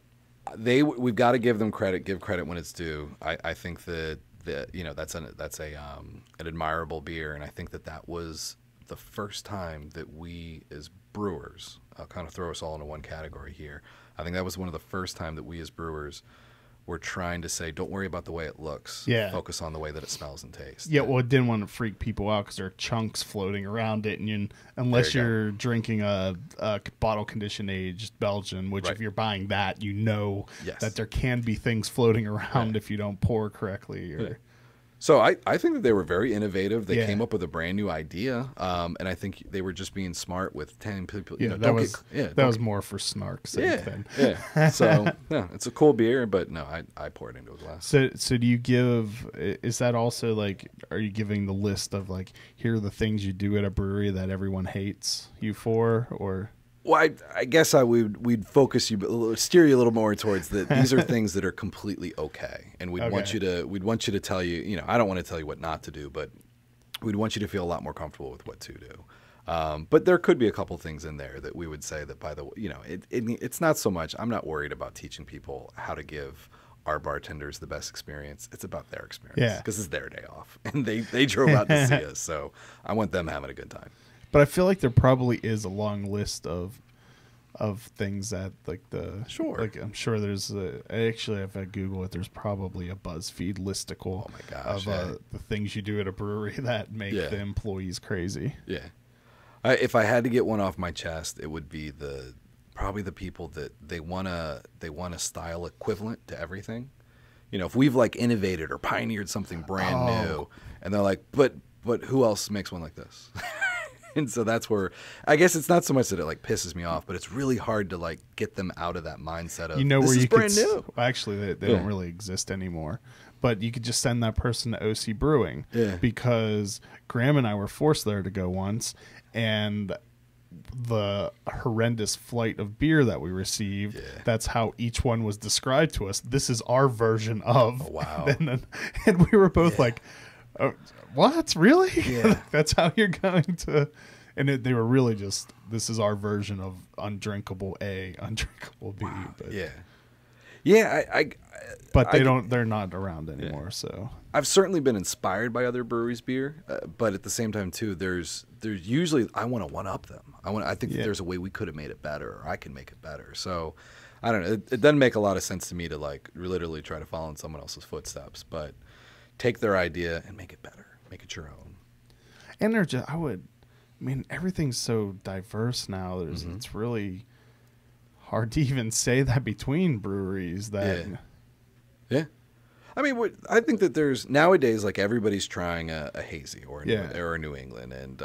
we've got to give them credit, give credit when it's due. I think that that's an admirable beer, and I think that was the first time that we as brewers, I'll kind of throw us all into one category here. I think that was one of the first time that we as brewers were trying to say, don't worry about the way it looks.
Yeah.
Focus on the way that it smells and tastes.
Yeah, well, it didn't want to freak people out because there are chunks floating around it. And unless you're drinking a bottle-conditioned aged Belgian, which if you're buying that, that there can be things floating around if you don't pour correctly.
So I think that they were very innovative. They came up with a brand new idea, and I think they were just being smart with 10 people.
That was more for snark's sake then.
Yeah. So it's a cool beer, but no, I pour it into a glass.
So do you give? Is that also like? Are you giving the list of like here are the things you do at a brewery that everyone hates you for, or?
Well, I guess we'd focus you, steer you a little more towards that. These are things that are completely okay, and we'd want you to tell you. I don't want to tell you what not to do, but we'd want you to feel a lot more comfortable with what to do. But there could be a couple things in there that we would say that by the way, it's not so much. I'm not worried about teaching people how to give our bartenders the best experience. It's about their experience because it's their day off, and they drove out to see us, so I want them having a good time.
But I feel like there probably is a long list of things that like like I'm sure there's actually if I Google it, there's probably a BuzzFeed listicle of the things you do at a brewery that make the employees crazy. Yeah,
if I had to get one off my chest, it would be probably the people that they want a style equivalent to everything. If we've like innovated or pioneered something brand new, and they're like, but who else makes one like this? And so that's where, I guess it's not so much that it like pisses me off, but it's really hard to like get them out of that mindset of, this is brand new.
Actually, they don't really exist anymore. But you could just send that person to OC Brewing.
Yeah.
Because Graham and I were forced there to go once, and the horrendous flight of beer that we received, that's how each one was described to us. This is our version of.
Oh, wow.
And we were both like, oh, what? Really?
Yeah.
That's how you're going to. And they were really just, this is our version of undrinkable A, undrinkable B.
Wow.
But,
Yeah.
But they're not around anymore. So
I've certainly been inspired by other breweries' beer, but at the same time too, there's usually, I want to one up them. I think that there's a way we could have made it better, or I can make it better. So I don't know. It doesn't make a lot of sense to me to like literally try to follow in someone else's footsteps, but take their idea and make it better, make it your own.
And everything's so diverse now. It's really hard to even say that between breweries.
Yeah. I mean, I think that there's nowadays, like everybody's trying a hazy or a New England, and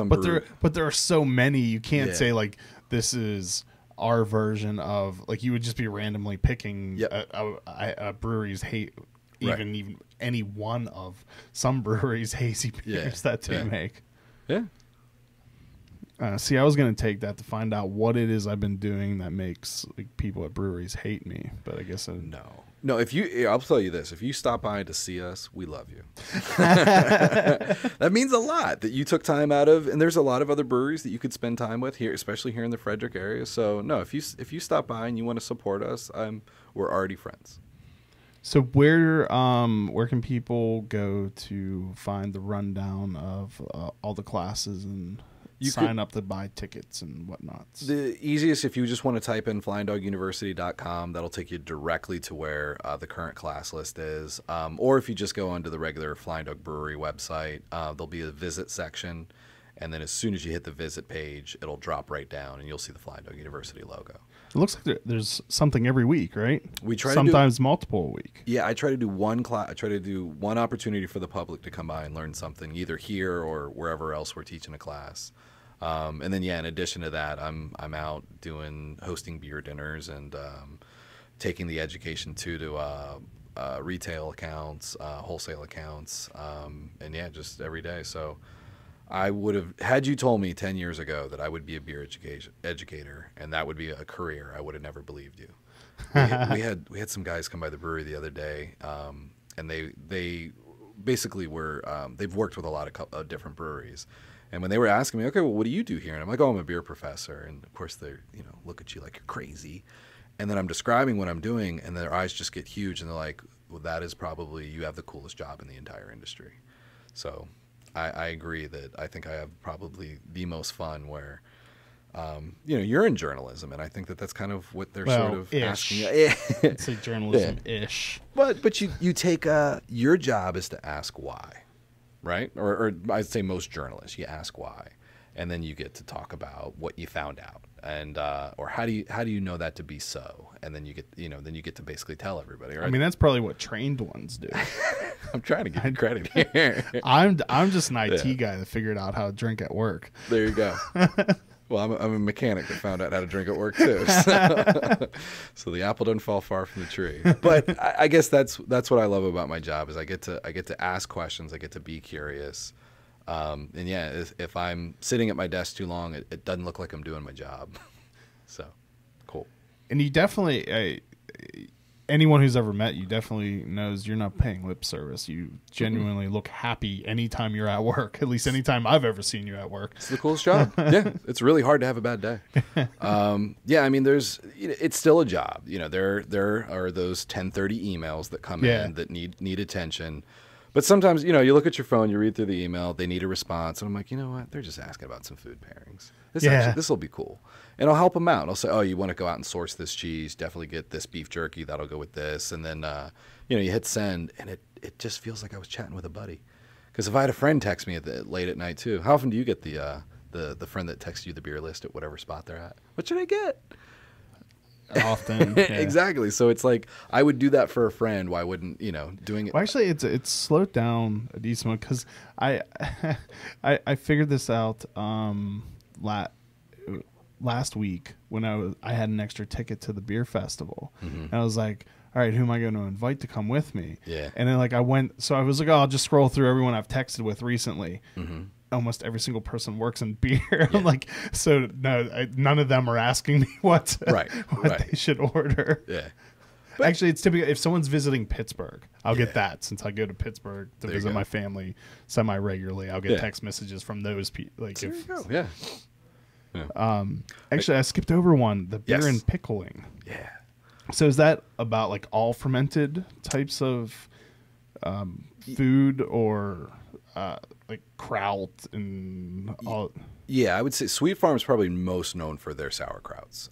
but there are so many, you can't say like this is our version of, like, you would just be randomly picking a brewery's even any one of some breweries' hazy beers that they make.
Yeah.
See, I was going to take that to find out what it is I've been doing that makes like people at breweries hate me, but I guess
No. I'll tell you this: if you stop by to see us, we love you. That means a lot that you took time out of, and there's a lot of other breweries that you could spend time with here, especially here in the Frederick area. So no, if you stop by and you want to support us, we're already friends.
So where can people go to find the rundown of all the classes and sign up to buy tickets and whatnot?
The easiest, if you just want to type in flyingdoguniversity.com, that'll take you directly to where the current class list is. Or if you just go onto the regular Flying Dog Brewery website, there'll be a visit section. And then as soon as you hit the visit page, it'll drop right down and you'll see the Flying Dog University logo.
It looks like there's something every week, right?
We try
sometimes multiple a week.
Yeah, I try to do one class. I try to do one opportunity for the public to come by and learn something, either here or wherever else we're teaching a class. And then, in addition to that, I'm out hosting beer dinners and taking the education to retail accounts, wholesale accounts, and just every day. So I would have, had you told me 10 years ago that I would be a beer educator and that would be a career, I would have never believed you. We had some guys come by the brewery the other day, and they basically were they've worked with a lot of different breweries. And when they were asking me, okay, well, what do you do here? And I'm like, oh, I'm a beer professor. And of course they look at you like you're crazy. And then I'm describing what I'm doing, and their eyes just get huge, and they're like, well, that is probably, you have the coolest job in the entire industry. So I agree that I think I have probably the most fun where, you're in journalism, and I think that that's kind of what they're sort of asking.
I'd say journalism-ish.
But you take, your job is to ask why, right? Or I'd say most journalists, you ask why, and then you get to talk about what you found out, and or how do you know that to be so, and then you get to basically tell everybody. Right?
I mean, that's probably what trained ones do.
I'm trying to give you credit here.
I'm just an IT guy that figured out how to drink at work.
There you go. Well, I'm a mechanic that found out how to drink at work too. So the apple doesn't fall far from the tree. But I guess that's what I love about my job is I get to ask questions. I get to be curious. And if I'm sitting at my desk too long, it doesn't look like I'm doing my job. So cool.
And you definitely, anyone who's ever met you definitely knows you're not paying lip service. You genuinely look happy anytime you're at work, at least anytime I've ever seen you at work.
It's the coolest job. Yeah, it's really hard to have a bad day. I mean, it's still a job. There are those 10:30 emails that come in that need attention. But sometimes, you look at your phone, you read through the email, they need a response, and I'm like, you know what? They're just asking about some food pairings. This will be cool. And I'll help them out. I'll say, oh, you want to go out and source this cheese, definitely get this beef jerky, that'll go with this. And then, you hit send, and it just feels like I was chatting with a buddy. Because if I had a friend text me late at night, too, how often do you get the friend that texts you the beer list at whatever spot they're at? What should I get?
often. Yeah.
Exactly. So it's like I would do that for a friend. Why wouldn't doing it?
Well, actually, it's slowed down a decent one because I I figured this out last week when I had an extra ticket to the beer festival, and I was like, all right, who am I going to invite to come with me?
Yeah.
And then I was like, oh, I'll just scroll through everyone I've texted with recently. Almost every single person works in beer. Yeah. I'm like, so no, none of them are asking me what they should order.
Yeah.
But actually, it's typical if someone's visiting Pittsburgh, I'll get that since I go to Pittsburgh to visit my family semi-regularly. I'll get text messages from those people. Like,
there you go. Yeah.
Actually, I skipped over one: the beer and pickling.
Yeah.
So is that about like all fermented types of food, or like kraut and all?
Yeah, I would say Sweet Farm's probably most known for their sauerkrauts.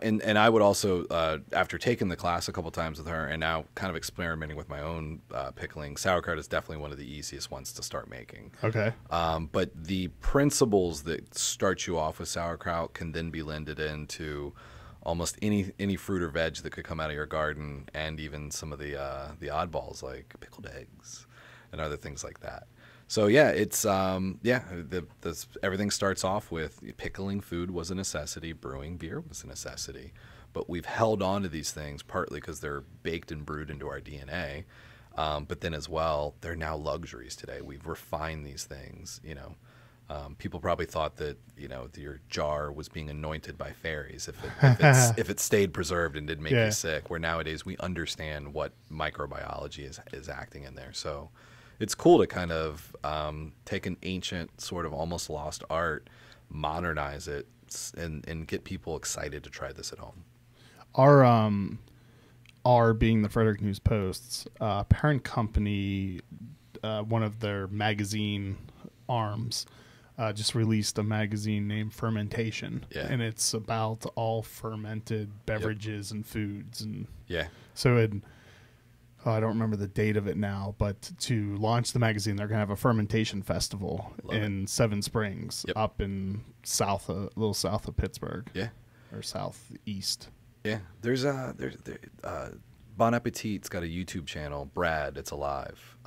And I would also, after taking the class a couple times with her and now kind of experimenting with my own pickling, sauerkraut is definitely one of the easiest ones to start making.
Okay.
But the principles that start you off with sauerkraut can then be blended into almost any fruit or veg that could come out of your garden, and even some of the oddballs like pickled eggs and other things like that. So yeah, it's everything starts off with pickling food was a necessity, brewing beer was a necessity, but we've held on to these things partly because they're baked and brewed into our DNA, but then as well they're now luxuries today. We've refined these things. People probably thought that your jar was being anointed by fairies if it stayed preserved and didn't make you sick. Where nowadays we understand what microbiology is acting in there. So it's cool to kind of take an ancient sort of almost lost art, modernize it, and get people excited to try this at home.
Our being the Frederick News Post's parent company, one of their magazine arms, just released a magazine named Fermentation, and it's about all fermented beverages and foods, and so I don't remember the date of it now, but to launch the magazine, they're going to have a fermentation festival in Seven Springs, up in a little south of Pittsburgh, or southeast.
Yeah, there's Bon Appetit's got a YouTube channel, Brad, It's Alive,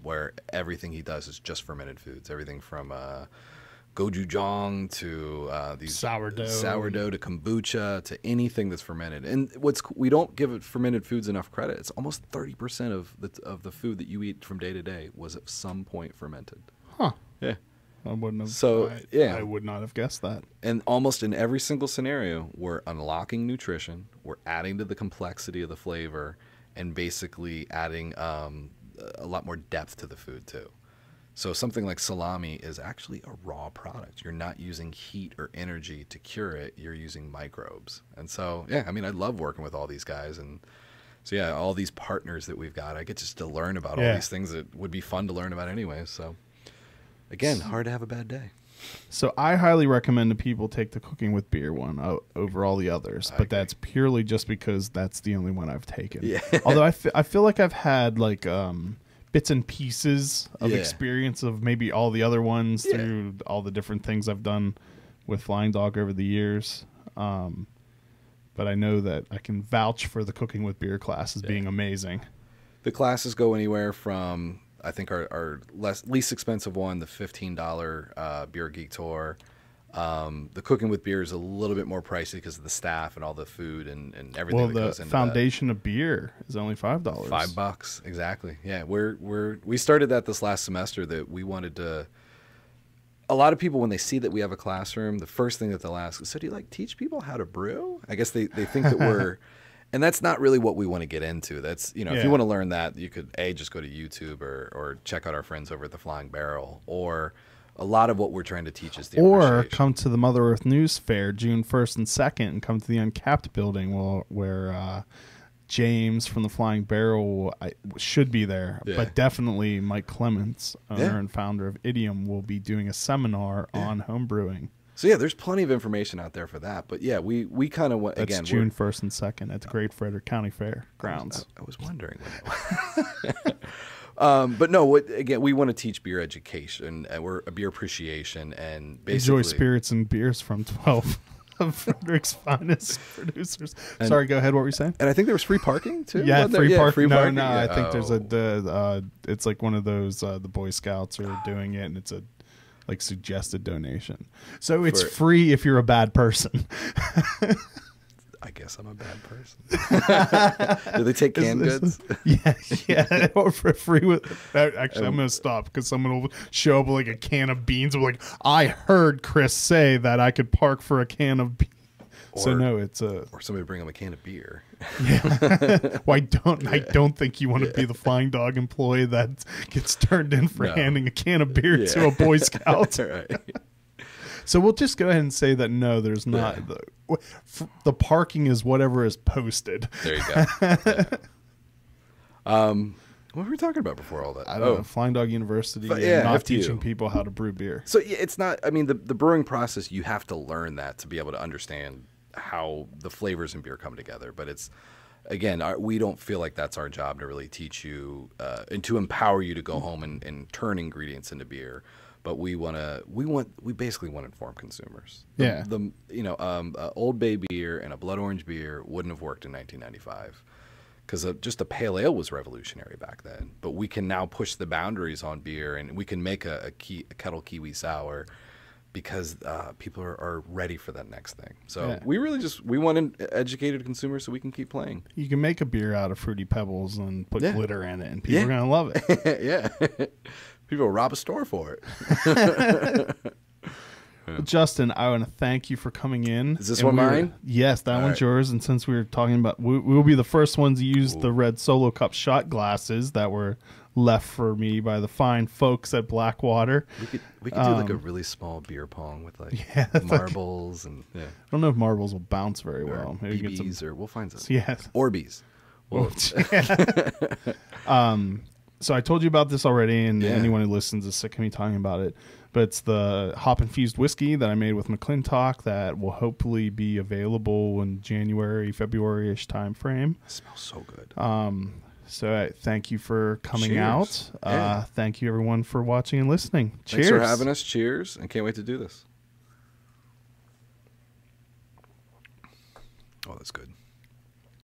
where everything he does is just fermented foods, everything from gochujang to these sourdough to kombucha to anything that's fermented. And we don't give fermented foods enough credit. It's almost 30% of the food that you eat from day to day was at some point fermented.
Huh.
Yeah.
I wouldn't have.
So
I would not have guessed that.
And almost in every single scenario, we're unlocking nutrition, we're adding to the complexity of the flavor, and basically adding a lot more depth to the food too. So something like salami is actually a raw product. You're not using heat or energy to cure it. You're using microbes. And so, I love working with all these guys. And so, all these partners that we've got, I get just to learn about all these things that would be fun to learn about anyway. So, again, hard to have a bad day.
So I highly recommend that people take the Cooking with Beer one over all the others. But that's purely just because that's the only one I've taken. Yeah. Although I feel like I've had like bits and pieces of experience of maybe all the other ones through all the different things I've done with Flying Dog over the years. But I know that I can vouch for the Cooking with Beer class as being amazing.
The classes go anywhere from, I think our least expensive one, the $15 Beer Geek Tour. The Cooking with Beer is a little bit more pricey because of the staff and all the food and everything that goes into that.
Well, the foundation of beer is only $5.
$5, exactly. Yeah, we started that this last semester that we wanted to. A lot of people, when they see that we have a classroom, the first thing that they'll ask is, so do you teach people how to brew? I guess they think that we're, and that's not really what we want to get into. That's, if you want to learn that, you could just go to YouTube or check out our friends over at the Flying Barrel, or a lot of what we're trying to teach is the
or come to the Mother Earth News Fair June 1st and 2nd and come to the Uncapped building where James from the Flying Barrel should be there, but definitely Mike Clements, owner and founder of Idiom, will be doing a seminar on home brewing.
So there's plenty of information out there for that. But we kind of went again.
That's June 1st and 2nd at the Great Frederick County Fair grounds.
I was wondering. But no, we want to teach beer education, and we're a beer appreciation, and basically
enjoy spirits and beers from 12. of Frederick's finest producers. Sorry, go ahead. What were you saying?
And I think there was free parking too.
Yeah, free parking. No,
parking.
no.
Yeah.
I think there's it's like one of those. The Boy Scouts are doing it, and it's a like suggested donation. So it's free if you're a bad person.
I guess I'm a bad person. Do they take canned goods?
Yeah, or for free with. Actually, I'm gonna stop because someone will show up with like a can of beans. I'm like, I heard Chris say that I could park for a can of beans. So no, it's
or somebody bring them a can of beer.
Yeah. Well, I don't think you want to be the Flying Dog employee that gets turned in for handing a can of beer to a Boy Scout.
Right.
So we'll just go ahead and say that no, there's not. The parking is whatever is posted.
There you go. What were we talking about before all that?
I don't know. Flying Dog University and not teaching people how to brew beer.
So it's not. I mean, the brewing process, you have to learn that to be able to understand how the flavors in beer come together. But it's, again, we don't feel like that's our job to really teach you and to empower you to go home and turn ingredients into beer. But we basically want to inform consumers. Old Bay beer and a blood orange beer wouldn't have worked in 1995 because just a pale ale was revolutionary back then. But we can now push the boundaries on beer, and we can make a kettle kiwi sour because people are ready for that next thing. So we really we want an educated consumer so we can keep playing.
You can make a beer out of Fruity Pebbles and put glitter in it, and people are going to love it.
Yeah. People will rob a store for it.
Well, Justin, I want to thank you for coming in.
Is this one mine?
Yes, that one's yours. And since we were talking about, we will be the first ones to use the red Solo Cup shot glasses that were left for me by the fine folks at Blackwater.
We could do like a really small beer pong with like marbles and
I don't know if marbles will bounce very well.
Maybe BBs or we'll find some.
Yes,
Orbeez.
So I told you about this already, and anyone who listens is sick of me talking about it. But it's the hop-infused whiskey that I made with McClintock that will hopefully be available in January, February-ish time frame.
It smells so good.
So thank you for coming out. Thank you, everyone, for watching and listening. Cheers.
Thanks for having us. Cheers. And can't wait to do this. Oh, that's good.